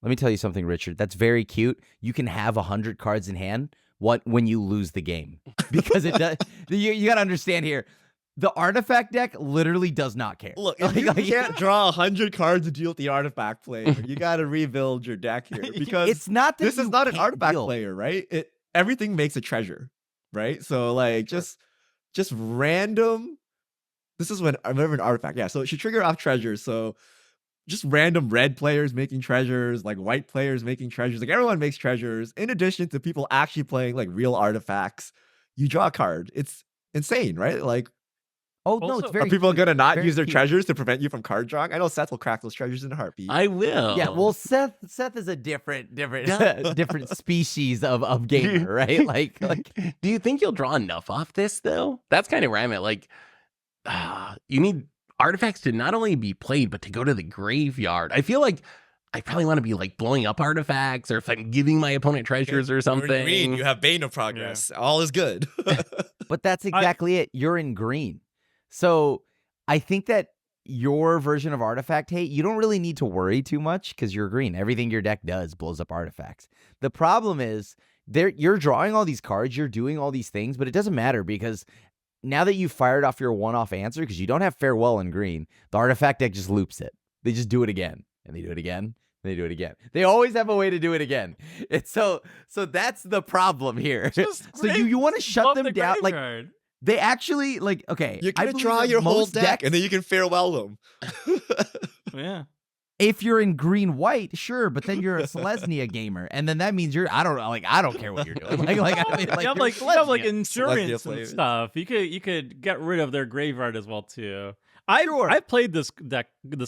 Let me tell you something, Richard. That's very cute. You can have 100 cards in hand when you lose the game, because it does. You got to understand here. The artifact deck literally does not care. Look, if you can't draw 100 cards to deal with the artifact player, you got to rebuild your deck here, because it's not that this is you not an can't artifact deal. player, right? Everything makes a treasure, right? So like just random. This is when I remember an artifact. Yeah, so it should trigger off treasures. So just random red players making treasures, like white players making treasures, like everyone makes treasures. In addition to people actually playing like real artifacts, you draw a card. It's insane, right? Like, Oh no, Also- it's very. are people gonna not very use their cute. treasures to prevent you from card drawing? I know Seth will crack those treasures in a heartbeat. I will. Yeah, well, Seth is a different different species of gamer, right? Like do you think you'll draw enough off this though? That's kind of where I'm at. Like, you need artifacts to not only be played but to go to the graveyard. I feel like I probably want to be like blowing up artifacts, or if I'm giving my opponent treasures or something. Green, you have Bane of Progress. All is good. But that's exactly it. You're in green. So I think that your version of artifact hate, you don't really need to worry too much because you're green. Everything your deck does blows up artifacts. The problem is you're drawing all these cards, you're doing all these things, but it doesn't matter because now that you've fired off your one-off answer, because you don't have farewell in green, the artifact deck just loops it. They just do it again, and they do it again, and they do it again. They always have a way to do it again. It's so that's the problem here. So you want to shut Love them the down, like graveyard. they actually like okay. You're I gonna believe draw that your whole most deck, decks, and then you can farewell them. Yeah. if you're in green white, sure, but then you're a Selesnya gamer, and then that means I don't care what you're doing. I mean, you have you're like Selesnya. insurance and players. stuff. You could get rid of their graveyard as well too. I Sure. played this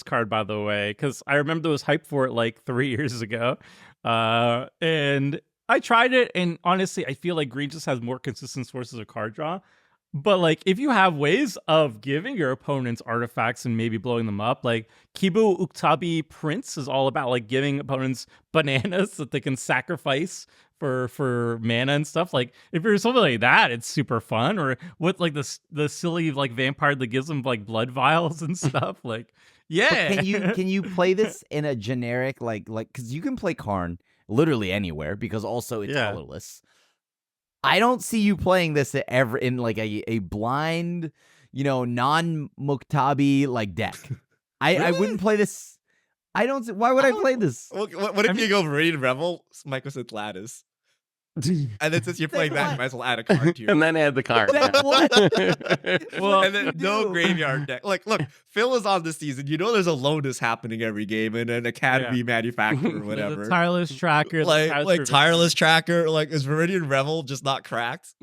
card, by the way, because I remember there was hype for it like 3 years ago, and I tried it, and honestly, I feel like green just has more consistent sources of card draw. But like, if you have ways of giving your opponents artifacts and maybe blowing them up, like Kibu Uktabi Prince is all about like giving opponents bananas that they can sacrifice for mana and stuff. Like, if you're something like that, it's super fun. Or with like the silly like vampire that gives them like blood vials and stuff. Like, yeah. But can you play this in a generic like because you can play Karn literally anywhere because also it's Yeah. colorless. I don't see you playing this ever in like a blind, non-Muktabi like deck. I Really? wouldn't play this. I don't. Why would I play this? What if you go Viridian Revel, Mycosynth Lattice? And then since you're playing that, you might as well add a card to your And then add the card. What? Well, and then no do? graveyard deck. Like, look, Phil is on this season. You know there's a lowness happening every game and an academy manufacturer or There's whatever. a tireless tracker, Like tireless tracker. Like, is Viridian Revel just not cracked?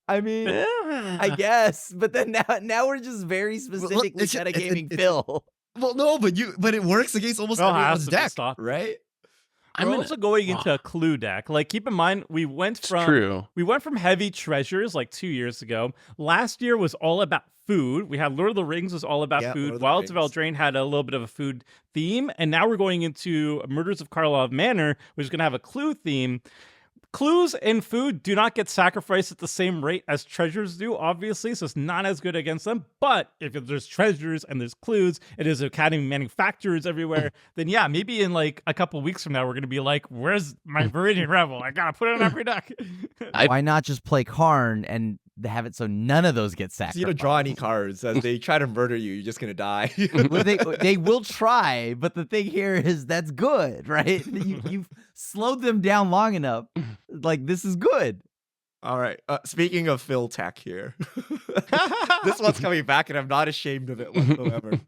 I mean, I guess, but then now we're just very specifically it's- metagaming it's- Phil. Well, no, but it works against almost Phil has everyone's to be deck, stopped. right? We're also going into a clue deck. Like, keep in mind, we went from heavy treasures like 2 years ago. Last year was all about food. We had Lord of the Rings was all about Yeah, Lord food. of the Wilds of Rings. Eldraine had a little bit of a food theme, and now we're going into Murders of Karlov Manor, which is going to have a clue theme. Clues and food do not get sacrificed at the same rate as treasures do, obviously, so it's not as good against them. But if there's treasures and there's clues, it is academy manufacturers everywhere, then yeah, maybe in like a couple weeks from now, we're going to be like, where's my Viridian Revel? I got to put it on every deck. Why not just play Karn and have it so none of those get So sacrificed. you don't draw any cards. As they try to murder you, you're just gonna die. Well, they will try, but the thing here is that's good, right? You've slowed them down long enough. Like, this is good. All right. Speaking of Phil Tech here, this one's coming back, and I'm not ashamed of it whatsoever.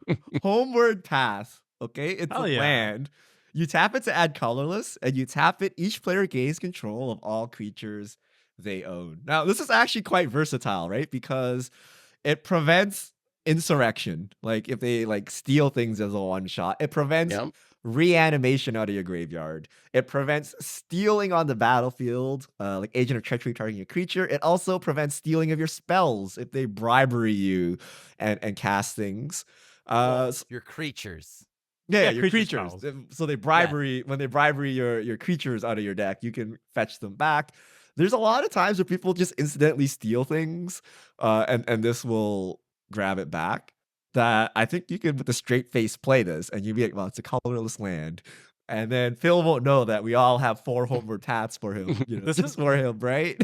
Homeward Path. Okay, it's Hell a yeah. land. You tap it to add colorless, and you tap it. Each player gains control of all creatures they own. Now, this is actually quite versatile, right? Because it prevents insurrection. Like if they like steal things as a one shot, it prevents Yep. reanimation out of your graveyard. It prevents stealing on the battlefield, like Agent of Treachery targeting a creature. It also prevents stealing of your spells if they bribery you and cast things. Your creatures. Yeah, Yeah, your creature creatures. spells. So they bribery when they bribery your creatures out of your deck, you can fetch them back. There's a lot of times where people just incidentally steal things, and this will grab it back. That I think you can with a straight face play this, and you'd be like, well, it's a colorless land. And then Phil won't know that we all have 4 Homeward Paths for him. You know, This just is- for him, right?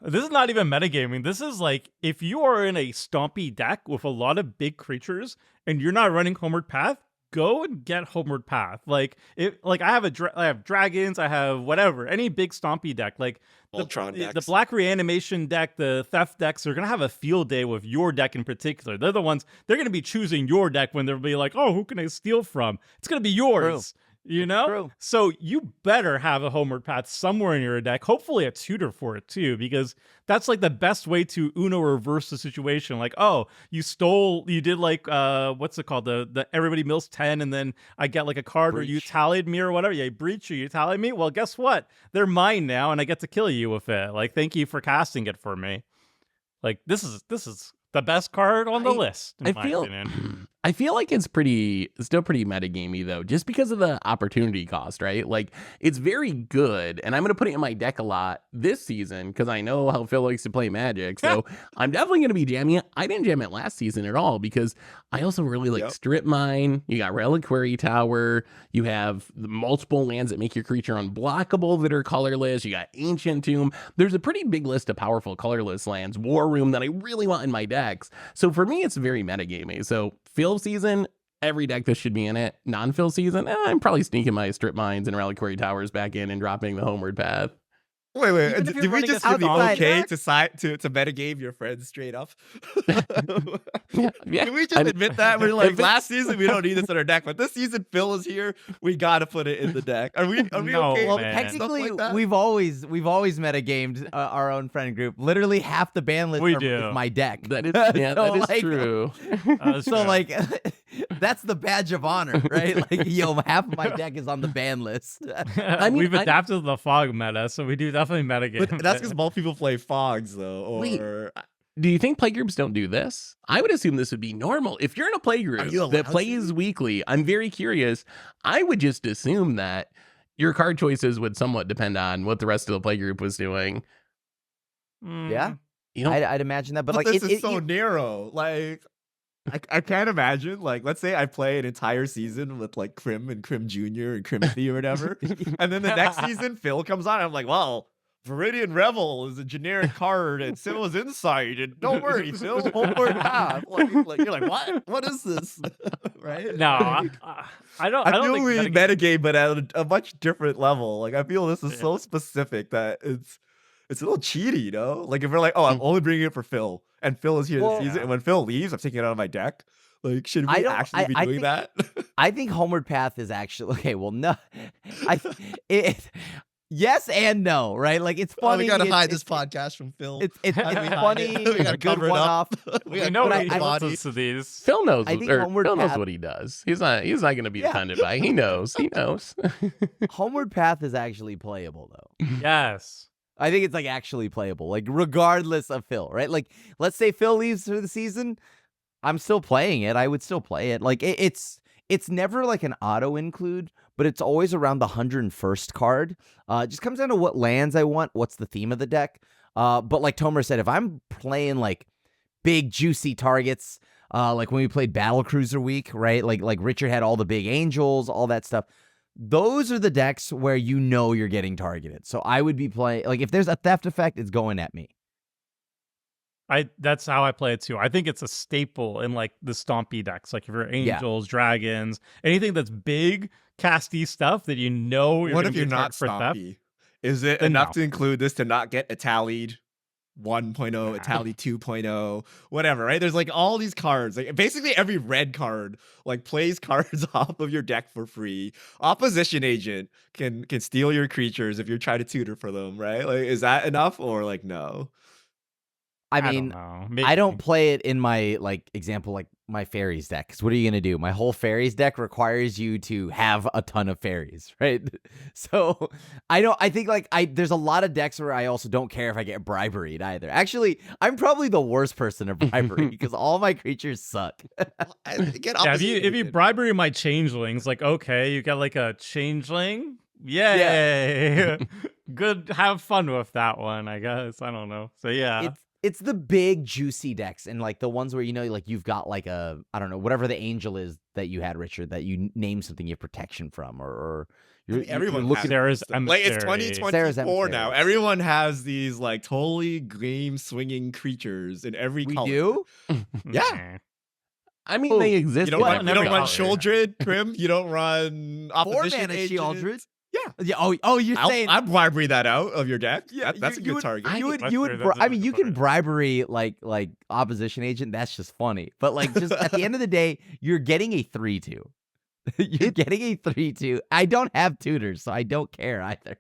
This is not even metagaming. This is like if you are in a stompy deck with a lot of big creatures and you're not running Homeward Path, go and get Homeward Path. Like I have I have dragons, I have whatever, any big stompy deck. Like Ultron the decks. black reanimation deck, the theft decks, they're gonna have a field day with your deck in particular. They're the ones they're gonna be choosing your deck when they'll be like, oh, who can I steal from? It's gonna be yours. You know? True. So you better have a Homeward Path somewhere in your deck, hopefully a tutor for it too, because that's like the best way to Uno reverse the situation. Like, oh, you did like, what's it called? The everybody mills 10 and then I get like a card or you Breach. tallied me or whatever. Yeah, breach or you tallied me. Well, guess what? They're mine now and I get to kill you with it. Like, thank you for casting it for me. Like, this is the best card on the list, in my opinion. I feel like it's still pretty metagamey though, just because of the opportunity cost, right? Like it's very good, and I'm gonna put it in my deck a lot this season because I know how Phil likes to play Magic. So I'm definitely gonna be jamming it. I didn't jam it last season at all because I also really like Yep. Strip Mine. You got Reliquary Tower. You have the multiple lands that make your creature unblockable that are colorless. You got Ancient Tomb. There's a pretty big list of powerful colorless lands. War Room that I really want in my decks. So for me, it's very metagamey. So Phil season, every deck that should be in it. Non-Phil season, I'm probably sneaking my Strip Mines and Reliquary Towers back in and dropping the Homeward Path. Wait, Even if did you're we running just a give the outside okay deck? to metagame your friends straight up? Yeah. Can we just admit that? We're like, last season we don't need this in our deck, but this season Phil is here. We gotta put it in the deck. Are we No, okay? well, with man. stuff Technically, like that? we've always metagamed our own friend group. Literally half the ban list We are do. with my deck. That is, So, like, true. So like, that's the badge of honor, right? Like, yo, half of my deck is on the ban list. mean, We've adapted to the fog meta, so we do definitely metagame. But that's because most people play Fogs though, Wait. or Do you think playgroups don't do this? I would assume this would be normal. If you're in a Are playgroup you allowed that to? plays weekly, I'm very curious. I would just assume that your card choices would somewhat depend on what the rest of the playgroup was doing. Yeah, You know, I'd imagine that, but like, this is so narrow. Like, I can't imagine. Like, let's say I play an entire season with like Crim and Crim Junior and Crimothy or whatever, and then the next season Phil comes on. And I'm like, well, Viridian Revel is a generic card, and Simo's Insight, and don't worry, Phil, Homeward Path. Like, you're like, what? What is this? Right? No, I don't. I I don't feel think we metagame- metagame, but at a much different level. Like, I feel this is Yeah. so specific that it's a little cheaty, you know? Like, if we're like, oh, I'm only bringing it for Phil, and Phil is here Well- this season, and when Phil leaves, I'm taking it out of my deck. Like, should I we don't- actually be I doing think- that? I think Homeward Path is actually okay. Well, no, yes and no, right? Like, it's funny. we gotta it's- hide this it's- podcast from Phil. It's How do we hide funny. it? We It's a gotta good cover it one up. off. We We got know but he I- listens to these. Phil knows. I think Or Homeward Phil knows Path- what he does. He's not going to be Yeah. offended by. He knows. He knows. Homeward Path is actually playable though. Yes. I think it's like actually playable, like regardless of Phil, right? Like, let's say Phil leaves for the season, I'm still playing it. I would still play it. Like, it's never like an auto include, but it's always around the 101st card. It just comes down to what lands I want, what's the theme of the deck. But like Tomer said, if I'm playing like big juicy targets, like when we played Battle Cruiser Week, right? Like Richard had all the big angels, all that stuff. Those are the decks where you know you're getting targeted. So I would be playing, like, if there's a theft effect, it's going at me. That's how I play it too. I think it's a staple in like the stompy decks. Like if you're angels, dragons, anything that's big, casty stuff that you know you're What gonna if be you're a not target for theft. stompy? Is it Then enough no. to include this to not get Italied 1.0, Itali 2.0, whatever, right? There's like all these cards. Like basically every red card like plays cards off of your deck for free. Opposition agent can steal your creatures if you're trying to tutor for them, right? Like is that enough or like no? I I don't mean, know. I don't Maybe. play it in my example like my fairies deck. 'Cause what are you gonna do? My whole fairies deck requires you to have a ton of fairies, right? So I think like there's a lot of decks where I also don't care if I get bribery either. Actually, I'm probably the worst person at bribery because all my creatures suck. Get Yeah, if opposition you agent. bribery my changelings, like okay, you got like a changeling. Yay. Good, have fun with that one, I guess. I don't know. So yeah. It's the big juicy decks and like the ones where like you've got like a I don't know whatever the angel is that you had, Richard, that you name something you have protection from or you're, Everyone you're looking Sarah's like it's emissary. 2024 now. emissary. Everyone has these like totally game swinging creatures in every We color. do? Yeah. Nah. I mean, Oh, they exist. You don't, in run, every you don't run color. Shieldred, Crim. You don't run opposition 4-mana agent. Shieldred? Yeah. Yeah. Oh, you're saying I'll bribery that out of your deck. Yeah, That's a you good would- target. You would, That's you true, would. that's a I mean, good you can point. bribery like opposition agent. That's just funny. But like, just at the end of the day, you're getting a 3/2. You're getting a 3/2. I don't have tutors, so I don't care either.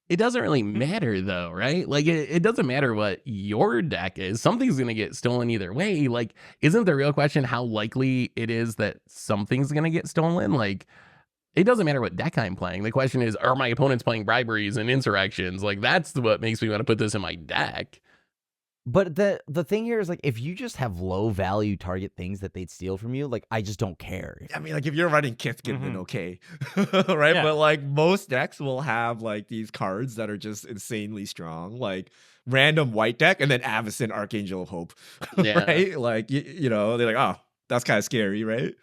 It doesn't really matter though, right? Like it doesn't matter what your deck is. Something's going to get stolen either way. Like, isn't the real question how likely it is that something's going to get stolen? Like, it doesn't matter what deck I'm playing. The question is, are my opponents playing briberies and insurrections? Like, that's what makes me want to put this in my deck. But the thing here is like, if you just have low value target things that they'd steal from you, like I just don't care. I mean, like if you're running Kithkin, then Mhm. okay, right? Yeah. But like most decks will have like these cards that are just insanely strong, like random white deck, and then Avacyn, Archangel of Hope, Yeah. right? Like you know, they're like, oh, that's kind of scary, right?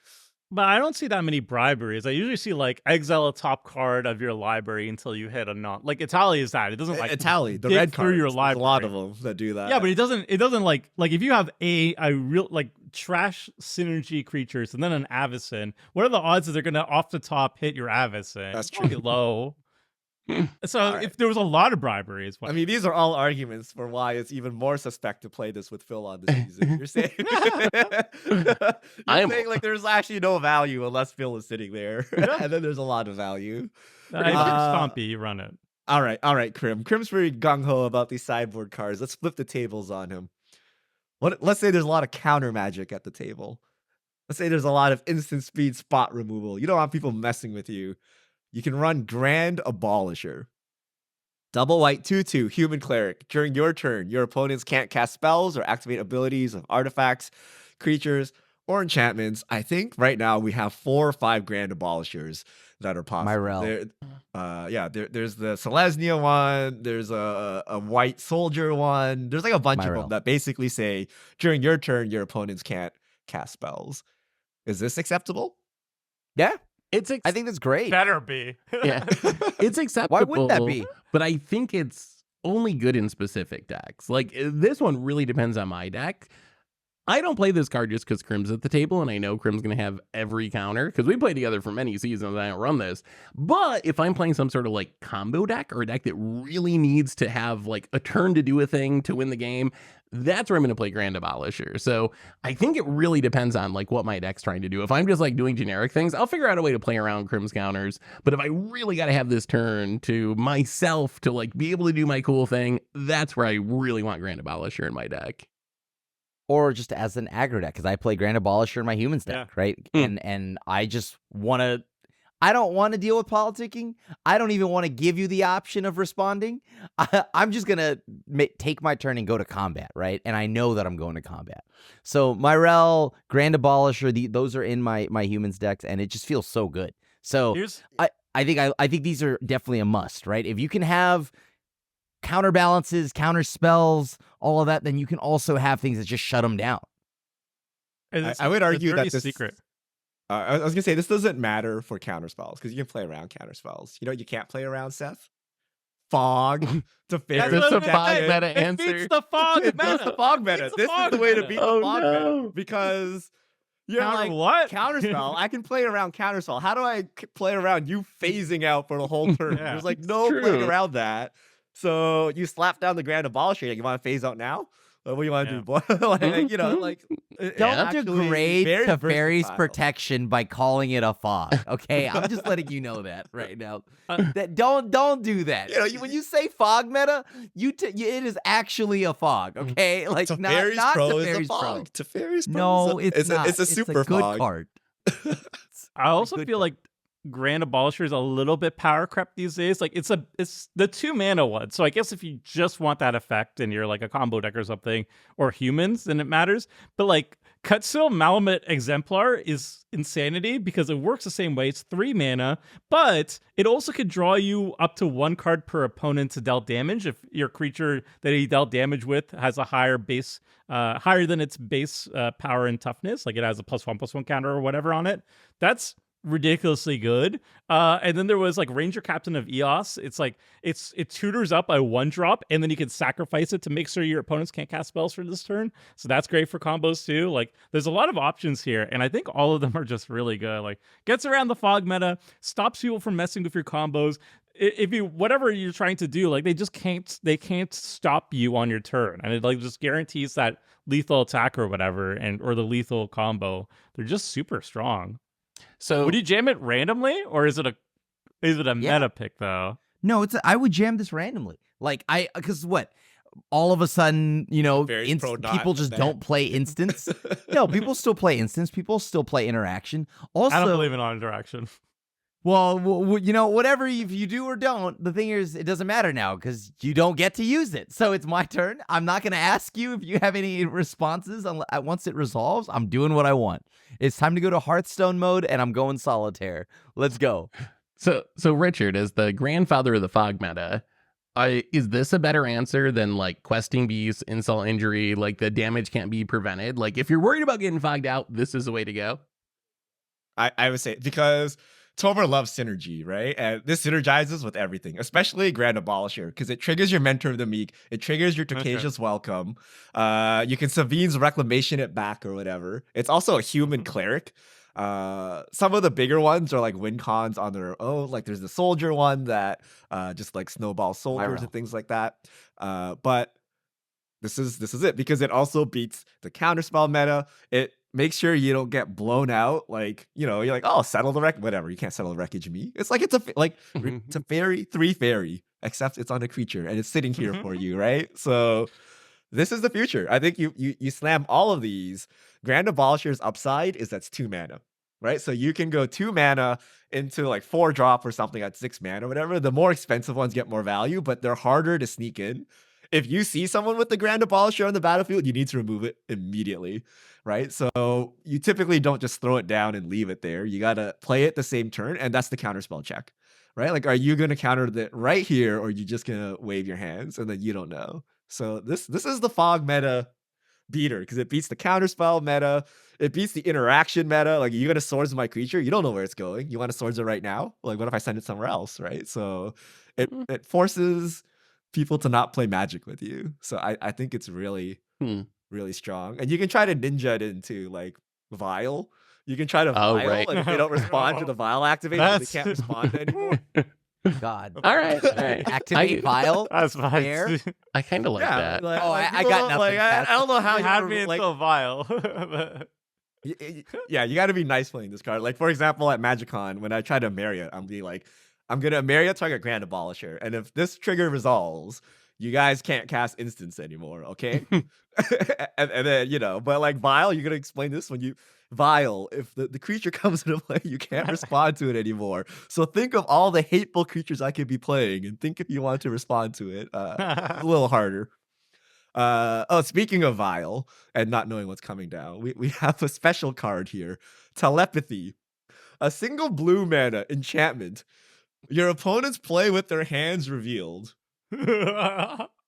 But I don't see that many briberies. I usually see like exile a top card of your library until you hit a non. Like Italy is that. It doesn't like Itali, the dig red through cards. your There's a lot of library. them that do that. Yeah, but it doesn't like if you have a real like trash synergy creatures and then an Avacyn, what are the odds that they're gonna off the top hit your Avacyn? That's Probably true. low. So All right. if there was a lot of briberies, I mean, these are all arguments for why it's even more suspect to play this with Phil on the season. You're saying, I'm- saying like there's actually no value unless Phil is sitting there, Yeah. and then there's a lot of value. if you're Uh, Stompy, you run it. All right, Krim. Krim's very gung ho about these sideboard cards. Let's flip the tables on him. Let's say there's a lot of counter magic at the table. Let's say there's a lot of instant speed spot removal. You don't want people messing with you. You can run Grand Abolisher. Double white 2/2 human cleric. During your turn, your opponents can't cast spells or activate abilities of artifacts, creatures, or enchantments. I think right now we have 4 or 5 Grand Abolishers that are possible. Myrel. There's the Selesnya one. There's a white soldier one. There's like a bunch of them Myrel. that basically say during your turn, your opponents can't cast spells. Is this acceptable? Yeah, It's I think that's great. Better be. yeah, it's acceptable. Why wouldn't that be? But I think it's only good in specific decks. Like this one really depends on my deck. I don't play this card just because Crim's at the table, and I know Crim's going to have every counter because we played together for many seasons and I don't run this. But if I'm playing some sort of like combo deck or a deck that really needs to have like a turn to do a thing to win the game, that's where I'm going to play Grand Abolisher. So I think it really depends on like what my deck's trying to do. If I'm just like doing generic things, I'll figure out a way to play around Crim's counters. But if I really got to have this turn to myself to like be able to do my cool thing, that's where I really want Grand Abolisher in my deck. Or just as an aggro deck, because I play Grand Abolisher in my humans deck, right? And I just want to. I don't want to deal with politicking. I don't even want to give you the option of responding. I'm just gonna take my turn and go to combat, right? And I know that I'm going to combat. So Myrel, Grand Abolisher, those are in my humans decks, and it just feels so good. So Here's I think these are definitely a must, right? If you can have counterbalances, counter spells, all of that, then you can also have things that just shut them down. I would argue that this secret. I was gonna say this doesn't matter for counter spells because you can play around counter spells. You know, you can't play around Seth. fog, That's Teferi. That's what a I fog meant. meta It answer. beats the fog It meta. beats the fog meta. It's the This is fog the way to meta. beat Oh, the fog no. meta because you're Counter like what? counterspell. I can play around counterspell. How do I play around you phasing out for the whole turn? Yeah. There's like It's no playing true. around that. So you slap down the Grand Abolisher. You want to phase out now? What do you want to Yeah. do, boy? like, you know, Mhm. like it's Don't actually degrade very Teferi's versatile. protection by calling it a fog. Okay, I'm just letting you know that right now. Uh, That don't do that. You know, When you say fog meta, it is actually a fog. Okay, like Teferi's not Pro is a Teferi's Pro. fog. Teferi's Pro No, is it's not. It's a super good fog. card. I also good feel card. like Grand Abolisher is a little bit power crept these days. Like it's the 2 mana one. So I guess if you just want that effect and you're like a combo deck or something, or humans, then it matters. But like Kutsil Malamet Exemplar is insanity because it works the same way. It's 3 mana, but it also could draw you up to 1 card per opponent to dealt damage if your creature that he dealt damage with has a higher base, higher than its base power and toughness. Like it has a +1/+1 counter or whatever on it. That's ridiculously good. And then there was like Ranger Captain of Eos. It's like it tutors up a 1-drop, and then you can sacrifice it to make sure your opponents can't cast spells for this turn. So that's great for combos too. Like there's a lot of options here, and I think all of them are just really good. Like gets around the fog meta, stops people from messing with your combos. If you whatever you're trying to do, like they can't stop you on your turn, and it like just guarantees that lethal attack or whatever, or the lethal combo. They're just super strong. So Would you jam it randomly, or is it a Yeah. meta pick though? No, I would jam this randomly. Like because what? All of a sudden, Very pro not people just that. don't play instants. No, people still play instants. People still play interaction. Also, I don't believe in interaction. well, whatever if you do or don't, the thing is, it doesn't matter now because you don't get to use it. So it's my turn. I'm not going to ask you if you have any responses once it resolves. I'm doing what I want. It's time to go to Hearthstone mode, and I'm going solitaire. Let's go. So Richard, as the grandfather of the fog meta, is this a better answer than like Questing Beast, Insult Injury, like the damage can't be prevented? Like if you're worried about getting fogged out, this is the way to go. I would say because Tomer loves synergy, right? And this synergizes with everything, especially Grand Abolisher, because it triggers your Mentor of the Meek, it triggers your Tocacious Welcome. You can Savine's Reclamation it back or whatever. It's also a human cleric. Some of the bigger ones are like win cons on their own. Like there's the soldier one that just like snowball soldiers and things like that. But this is it because it also beats the counterspell meta. It makes sure you don't get blown out. Like, you're like, oh, settle the wreck, whatever. You can't settle the wreckage me. It's like it's a fairy, 3 fairy, except it's on a creature and it's sitting here for you, right? So this is the future. I think you slam all of these. Grand Abolisher's upside is that's 2 mana, right? So you can go 2 mana into like 4 drop or something at 6 mana, whatever. The more expensive ones get more value, but they're harder to sneak in. If you see someone with the Grand Abolisher on the battlefield, you need to remove it immediately, right? So you typically don't just throw it down and leave it there. You got to play it the same turn, and that's the counterspell check, right? Like, are you going to counter it right here, or are you just going to wave your hands, and then you don't know? So this is the fog meta beater, because it beats the counterspell meta. It beats the interaction meta. Like, you're going to swords my creature. You don't know where it's going. You want to swords it right now? Like, what if I send it somewhere else, right? So it forces people to not play Magic with you. So I think it's really, really strong. And you can try to ninja it into like Vial. You can try to Vial, right. and if they don't respond to the Vial activation, they can't respond anymore. God. All right. Activate file. That's fine. There? I kind of like that. Like, Oh, like, I people got don't- nothing. Like, I don't know how You you had would, me like, until vile. yeah, you got to be nice playing this card. Like, for example, at MagicCon, when I try to Amaria, I'm be like, I'm gonna Amaria target Grand Abolisher, and if this trigger resolves, you guys can't cast instants anymore, okay? and then but like Vial, you're gonna explain this when you Vial. If the creature comes into play, you can't respond to it anymore. So think of all the hateful creatures I could be playing, and think if you want to respond to it. A little harder. Speaking of Vial and not knowing what's coming down, we have a special card here, Telepathy. A single blue mana enchantment. Your opponents play with their hands revealed.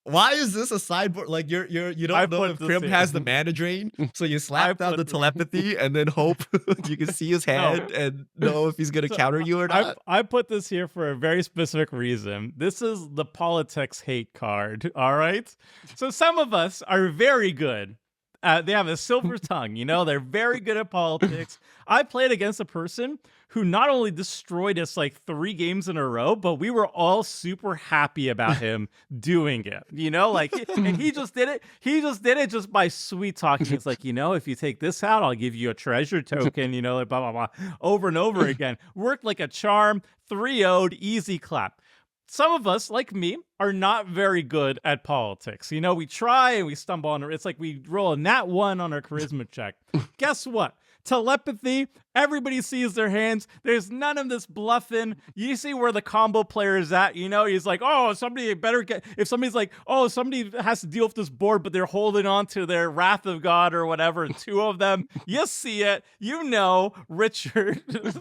Why is this a sideboard? Like you I don't know put if this Crim here. has the mana drain, so you slap down put the this- telepathy and then hope you can see his hand and know if he's gonna So, counter you or not. I put this here for a very specific reason. This is the politics hate card. All right. So some of us are very good. They have a silver tongue, you know, they're very good at politics. I played against a person who not only destroyed us like 3 games in a row, but we were all super happy about him doing it, you know, like, and he just did it. He just did it just by sweet talking. It's like, you know, if you take this out, I'll give you a treasure token, you know, like blah, blah, blah, over and over again. Worked like a charm, 3-0'd, easy clap. Some of us, like me, are not very good at politics. You know, we try and we stumble on it. It's like we roll a nat 1 on our charisma check. Guess what? Telepathy, everybody sees their hands. There's none of this bluffing. You see where the combo player is at. You know, he's like, oh, somebody better get. If somebody's like, oh, somebody has to deal with this board, but they're holding on to their Wrath of God or whatever, and 2 of them, you see it. You know, Richard. ruins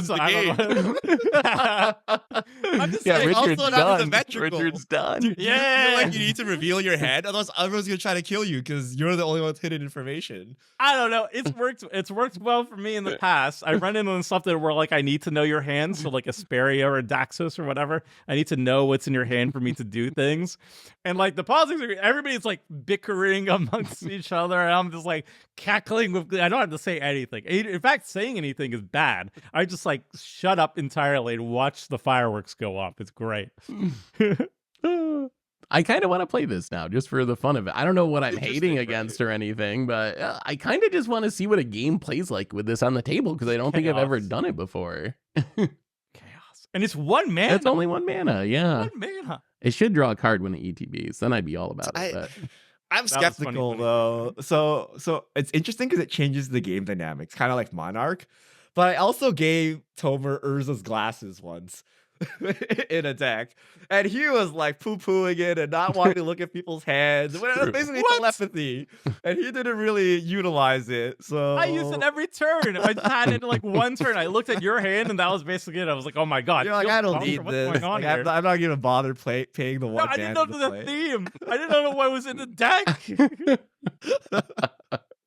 the I'm just Yeah, saying, also Richard's not done. asymmetrical. Richard's done. You Yeah. feel like you need to reveal your hand, otherwise everyone's gonna try to kill you because you're the only one with hidden information. I don't know. It's worked well for me in the past. I run into stuff that where like I need to know your hand, so like Asperia or Daxos or whatever. I need to know what's in your hand for me to do things. And like the politics, everybody's like bickering amongst each other, and I'm just like cackling with. I don't have to say anything. In fact, saying anything is bad. I just like shut up entirely and watch the fireworks go off. It's great. I kind of want to play this now just for the fun of it. I don't know what I'm hating Interesting, against or anything, but I kind of just want to see what a game plays like with this on the table because I don't think I've ever Chaos. done it before. Chaos, and it's 1 mana. It's only 1 mana, yeah. 1 mana. It should draw a card when it ETBs. Then I'd be all about it. But I'm That was funny skeptical to me. though. So it's interesting because it changes the game dynamics, kind of like Monarch. But I also gave Tomer Urza's glasses once in a deck, and he was like poo-pooing it and not wanting to look at people's hands. When it was True. basically What? telepathy, and he didn't really utilize it. So I used it every turn. I just had it like 1 turn. I looked at your hand, and that was basically it. I was like, oh my god. You're like, feel I don't bummed need for what's this. going on Like, here. I'm not gonna bother paying the No, one. I didn't mana know to the play. theme. I didn't know what was in the deck.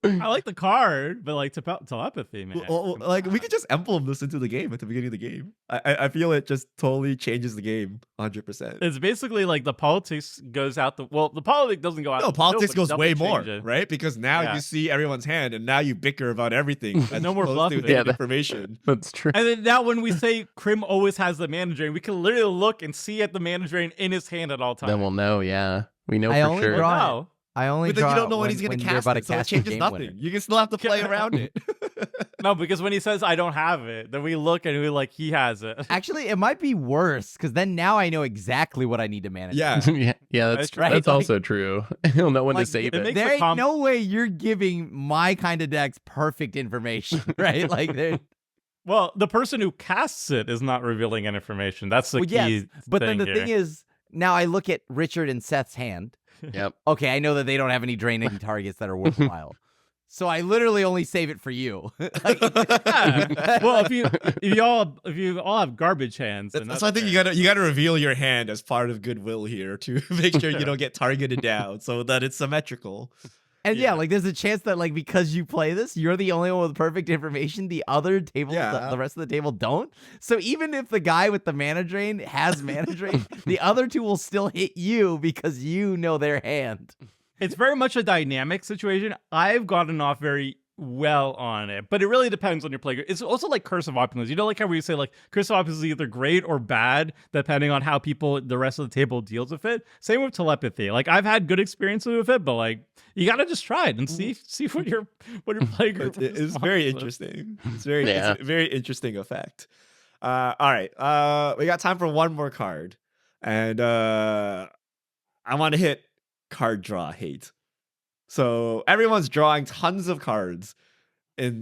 I like the card, but like telepathy, man. Well, like we could just emblem this into the game at the beginning of the game. I feel it just totally changes the game 100%. It's basically like the politics goes out the politics doesn't go out. No, the politics window, goes but way it more, definitely changes. right? Because now Yeah. you see everyone's hand, and now you bicker about everything. as No more opposed to bluffing. hidden Yeah, that- information. that's true. And then now when we say Crim always has the mana drain, we can literally look and see at the mana drain in his hand at all times. Then we'll know, yeah. We know I for only sure. draw- Wow. I only But then draw you don't it know when he's going to they're cast about it, to so it cast your changes game nothing. winner. You can still have to play around it. No, because when he says I don't have it, then we look and we like he has it. Actually, it might be worse because then now I know exactly what I need to manage. Yeah. Yeah, That's that's right, That's like- also true. He'll know when Like, to save it it. makes There a ain't no way you're giving my kind of decks perfect information, right? Like, there. Well, the person who casts it is not revealing any information. That's the Well, key. yes, but then the here. thing is, now I look at Richard and Seth's hand. Yep. Okay, I know that they don't have any draining targets that are worthwhile. So I literally only save it for you. Like, Yeah. Well, if you all have garbage hands, then So I think fair. you gotta reveal your hand as part of goodwill here to make sure you don't get targeted down, so that it's symmetrical. and Yeah. like there's a chance that like because you play this, you're the only one with perfect information. The other table, Yeah. the rest of the table don't. So even if the guy with the mana drain has mana drain, the other two will still hit you because you know their hand. It's very much a dynamic situation. I've gotten off very well on it, but it really depends on your player. It's also like Curse of Opulence. You know, like how we say like Curse of Opulence is either great or bad depending on how the rest of the table deals with it. Same with telepathy. Like I've had good experiences with it, but like you gotta just try it and see what your player group It's very responds with. interesting. It's Yeah. a very interesting effect. All right, we got time for one more card, and I want to hit card draw hate. So everyone's drawing tons of cards in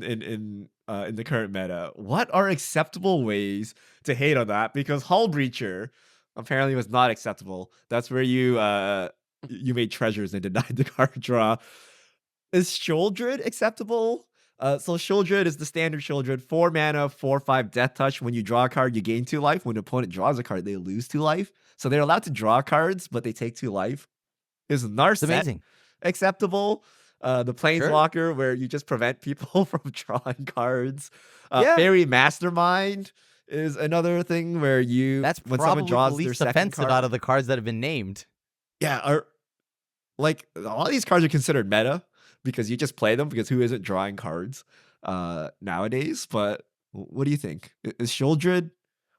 the current meta. What are acceptable ways to hate on that? Because Hull Breacher apparently was not acceptable. That's where you made treasures and denied the card draw. Is Sholdred acceptable? So Shieldred is the standard Shieldred. 4 mana, 4/5 Death Touch. When you draw a card, you gain 2 life. When an opponent draws a card, they lose 2 life. So they're allowed to draw cards, but they take 2 life. Is It's Narset amazing. acceptable? The Planeswalker, where you just prevent people from drawing cards. Yeah. Fairy Mastermind is another thing where you That's when probably someone draws the their least second offensive card. out of the cards that have been named. Yeah, like a lot of these cards are considered meta because you just play them because who isn't drawing cards nowadays? But what do you think? Is Shieldred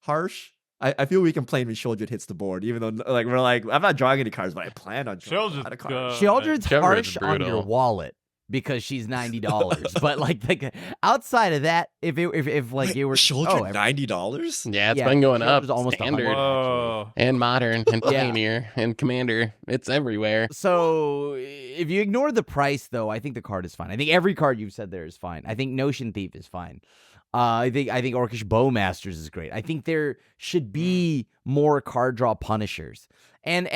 harsh? I feel we complain when Shieldred hits the board, even though like we're like, I'm not drawing any cards, but I plan on drawing a lot of cards. Shieldred's Shieldred's harsh on your brutal. wallet because she's $90. But like outside of that, if it were Shieldred $90? Yeah, it's Yeah, been going Shieldred's up. almost Standard 100. Whoa. and modern and pioneer and commander. It's everywhere. So if you ignore the price, though, I think the card is fine. I think every card you've said there is fine. I think Notion Thief is fine. I think Orcish Bowmasters is great. I think there should be more card draw punishers. And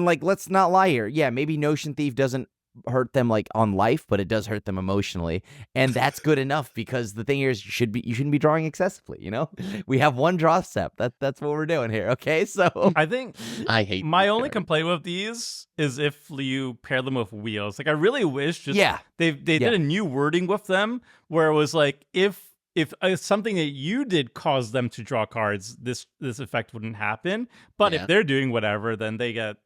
like, let's not lie here. Yeah, maybe Notion Thief doesn't hurt them like on life, but it does hurt them emotionally, and that's good enough because the thing here is you shouldn't be drawing excessively. You know, we have one draw step. That's what we're doing here. Okay, so I think I hate my these only cards. complaint with these is if you pair them with wheels. Like I really wish they did a new wording with them where it was like if something that you did caused them to draw cards, this effect wouldn't happen. But Yeah. if they're doing whatever, then they get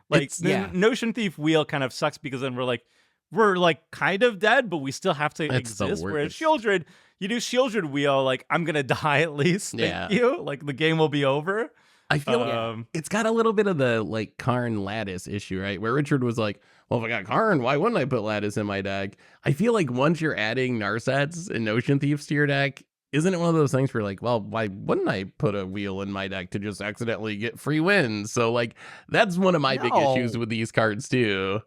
like It's- the yeah. Notion Thief wheel kind of sucks because then we're like kind of dead, but we still have to It's the exist. Whereas worst. Shieldred, you do Shieldred wheel, like I'm gonna die at least. Yeah. Thank you. Like the game will be over. I feel Um, it's got a little bit of the like Karn Lattice issue, right? Where Richard was like, well, if I got Karn, why wouldn't I put Lattice in my deck? I feel like once you're adding Narsets and Notion Thieves to your deck, isn't it one of those things where like, well, why wouldn't I put a wheel in my deck to just accidentally get free wins? So like that's one of my big issues No. with these cards too.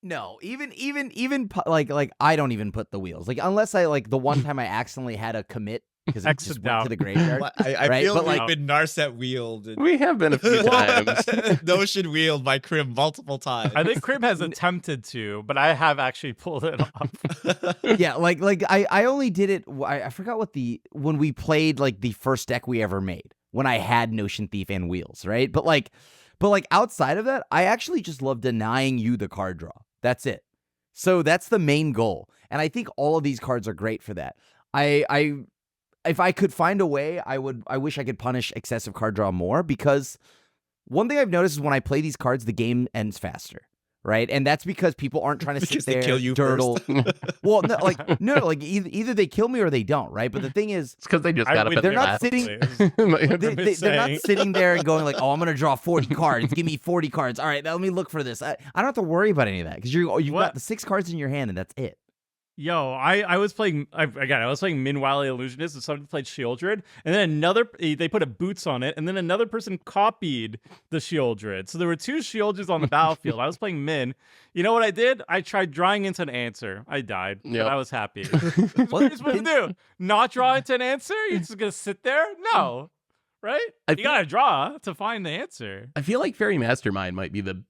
No, like I don't even put the wheels. Like unless I like the one time I accidentally had a commit because it just went to the graveyard. Well, I Right, feel but, we've like- been Narset wheeled and We have been a few times. Notion wheeled by Crim multiple times. I think Crib has attempted to, but I have actually pulled it off. Yeah, like I only did it. I forgot when we played like the first deck we ever made when I had Notion Thief and wheels, right? But like outside of that, I actually just love denying you the card draw. That's it. So that's the main goal, and I think all of these cards are great for that. If I could find a way, I wish I could punish excessive card draw more because one thing I've noticed is when I play these cards, the game ends faster. Right, and that's because people aren't trying to Because sit there, they kill you durdle. Well, no, like either they kill me or they don't, right? But the thing is, It's because they just I got up would- at they're the not last. sitting- I've they're not saying. sitting there and going like, "Oh, I'm gonna draw 40 cards. Give me 40 cards. All right, now let me look for this." I don't have to worry about any of that because you've got What? the 6 cards in your hand and that's it. Yo, I was playing I was playing Min Wily Illusionist and somebody played Shieldred, and then they put a boots on it, and then another person copied the Shieldred. So there were 2 Shieldreds on the battlefield. I was playing Min. You know what I did? I tried drawing into an answer. I died, Yep. but I was happy. What are you supposed to do? Not draw into an answer? You're just gonna sit there? No, right? I You gotta draw to find the answer. I feel like Fairy Mastermind might be the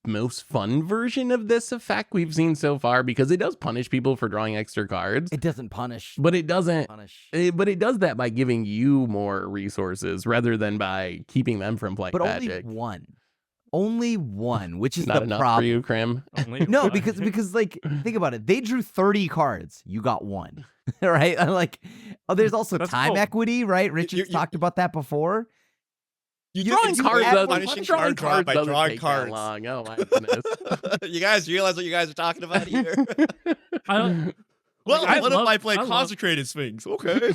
most fun version of this effect we've seen so far because it does punish people for drawing extra cards, It doesn't punish. but it doesn't. Punish. But it does that by giving you more resources rather than by keeping them from playing But Magic. only one, which is Not the enough problem. for you, Krim. Only No, one. because like think about it. They drew 30 cards. You got 1. Right? I'm like, there's also That's time cool. equity, right? Richard's you- talked about that before. Drawing cards add doesn't- punishing drawing card draw cards by doesn't drawing take that cards. long. Oh my goodness. You guys realize what you guys are talking about here? I don't, Well, Like, I what if love- I play I love- Consecrated Sphinx? Okay.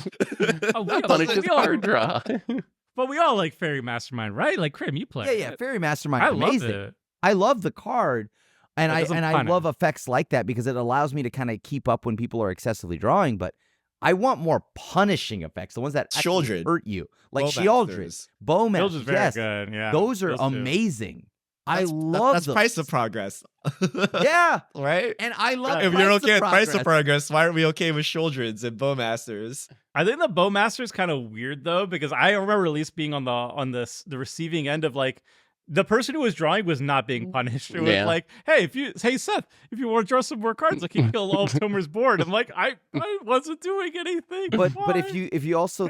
Punishes we all- card draw. but we all like Fairy Mastermind, right? Like Krim, you play. Yeah, it. Fairy Mastermind. I amazing. love it. I love the card. And It I doesn't love punish. effects like that because it allows me to kind of keep up when people are excessively drawing, but I want more punishing effects, the ones that actually Shieldred. hurt you. Like Bowmasters. Shieldred, Bowmasters. Those is very Yes. good. Yeah, Those are two. amazing. I That's- love that's those. price of progress. Yeah. Right? And I love If Price you're of okay with price of Progress. progress, why aren't we okay with Shieldreds and Bowmasters? I think the Bowmaster is kind of weird though, because I remember at least being on the receiving end of like the person who was drawing was not being punished. It was Yeah. like, hey Seth, if you want to draw some more cards, I can kill all of Tomer's board. I'm like, I wasn't doing anything. But Why? if you also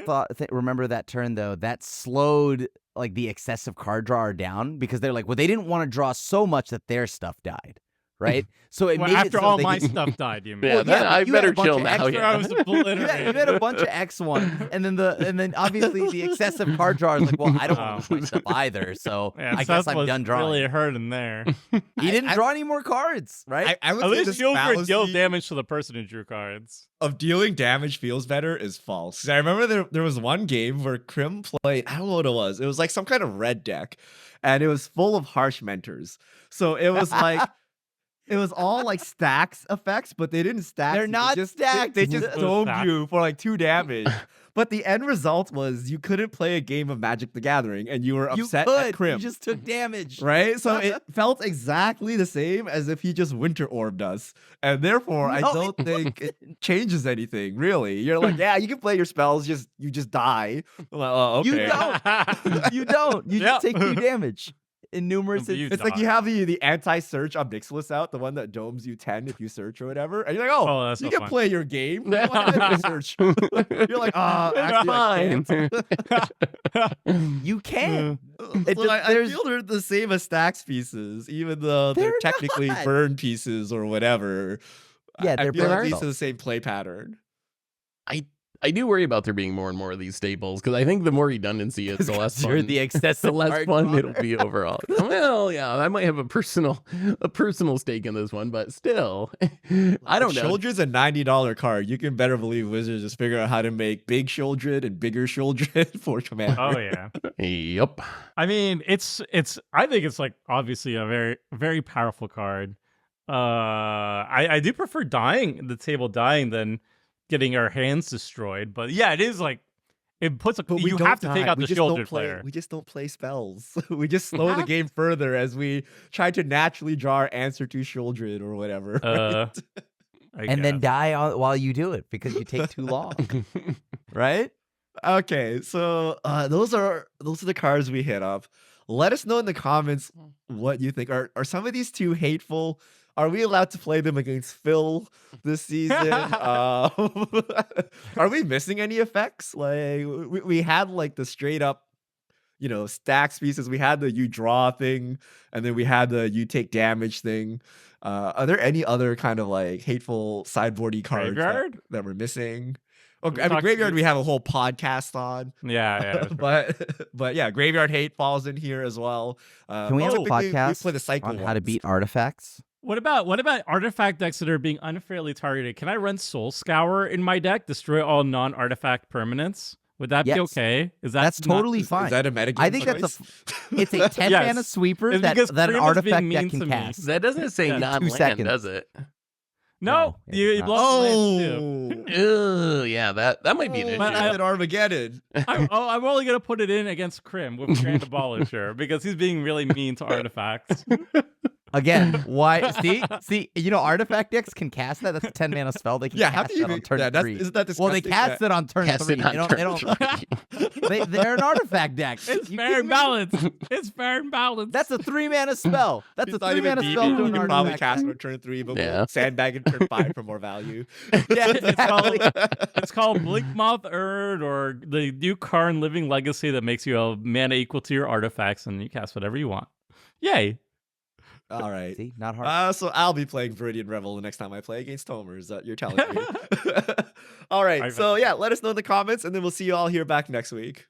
remember that turn though, that slowed like the excessive card drawer down because they're like, well, they didn't want to draw so much that their stuff died, right? So it Well, made it after so all they my could- stuff died, you mean? Yeah, Well, I but you had a better bunch chill of now. extra- After Yeah. I was you obliterated. had a bunch of X ones, and then obviously the excessive card drawer is like, well, I don't want to lose my stuff either, so Yeah, I Seth guess I'm was done drawing. really hurting there. He didn't draw any more cards, right? I would At say least this shield for deal fallacy damage to the person who drew cards. of dealing damage feels better is false. 'Cause I remember there was one game where Krim played, I don't know what it was. It was like some kind of red deck, and it was full of harsh mentors. So it was like it was all like stacks effects, but they didn't stack. They're you. not They just, stacked. They just It was domed stacked. you for like 2 damage. But the end result was you couldn't play a game of Magic the Gathering, and you were You upset could. at Krim. You just took damage. Right? So it felt exactly the same as if he just winter orbed us. And therefore, I No, don't think it changes anything, really. You're like, yeah, you can play your spells, you just die. I'm like, oh, You okay. don't. You don't. You just Yep. take 2 damage in numerous. But you It's like you die. have the anti-search Obnixilis out, the one that domes you 10 if you search or whatever. And you're like, oh, Oh, that's you so can fun. play your game. Go ahead and search. You're like, actually, I can't. You can. It So just- I there's- feel they're the same as stacks pieces, even though they're They're technically not. burn pieces or whatever. Yeah, I they're feel like burn. these are the same play pattern. I do worry about there being more and more of these staples because I think the more redundancy is, the less You're fun. the the excessive less card fun drawer. it'll be overall. Well, yeah, I might have a personal stake in this one, but still, I don't know. Shieldred's a $90 card. You can better believe Wizards just figure out how to make big Shieldred and bigger Shieldred for Commander. Oh yeah. Yep. I mean, it's. I think it's like obviously a very very powerful card. I do prefer the table dying than getting our hands destroyed. But yeah, it is like it puts a. But we You don't have to die. take out We the just don't shielded play- player. We just don't play spells. We just slow the have game further as we try to naturally draw our answer to Shieldred or whatever. Uh, I And then guess. die while you do it because you take too long, right? Okay, so those are the cards we hit up. Let us know in the comments what you think. Are some of these too hateful? Are we allowed to play them against Phil this season? Are we missing any effects? Like we had like the straight up, stacks pieces. We had the you draw thing, and then we had the you take damage thing. Are there any other kind of like hateful sideboardy cards Graveyard? that we're missing? Oh, We I mean, talked- Graveyard we have a whole podcast on. Yeah, yeah. that's right. but yeah, Graveyard Hate falls in here as well. Can we have a typically, we podcast play the cycle on how to ones. beat artifacts? What about artifact decks that are being unfairly targeted? Can I run Soul Scour in my deck, destroy all non-artifact permanents? Would that be Yes. okay? That's not- totally Is fine. that a metagame I think that's choice? It's a 10 Yes. mana sweeper It's that because an Freeman's being artifact mean deck to can me. cast. That doesn't say Yeah, not 2 land, seconds. does it? No, it you does not. blow land too. Oh, Ugh, yeah, that might be an issue. But I- at Armageddon. I'm only gonna put it in against Krim with Grand Abolisher because he's being really mean to artifacts. Again, why? See, artifact decks can cast that. That's a 10 mana spell. They can Yeah, how cast do you that on even? turn Yeah, 3. isn't that Well, they disgusting? cast it on turn Cast 3. it on They turn don't. three. They're an artifact deck. It's You fair kidding and me? balanced. It's fair and balanced. That's a 3 mana spell. That's It's a not 3 even mana beat spell me. to You an can probably artifact. cast it on turn 3, but Yeah. we'll sandbag in turn 5 for more value. Yeah, It's called, exactly. it's called Blinkmouth Erd or the new Karn Living Legacy that makes you a mana equal to your artifacts and you cast whatever you want. Yay. All right. See, not hard. So I'll be playing Viridian Revel the next time I play against Tomer. Is that you're telling me? All right. I- So yeah, let us know in the comments, and then we'll see you all here back next week.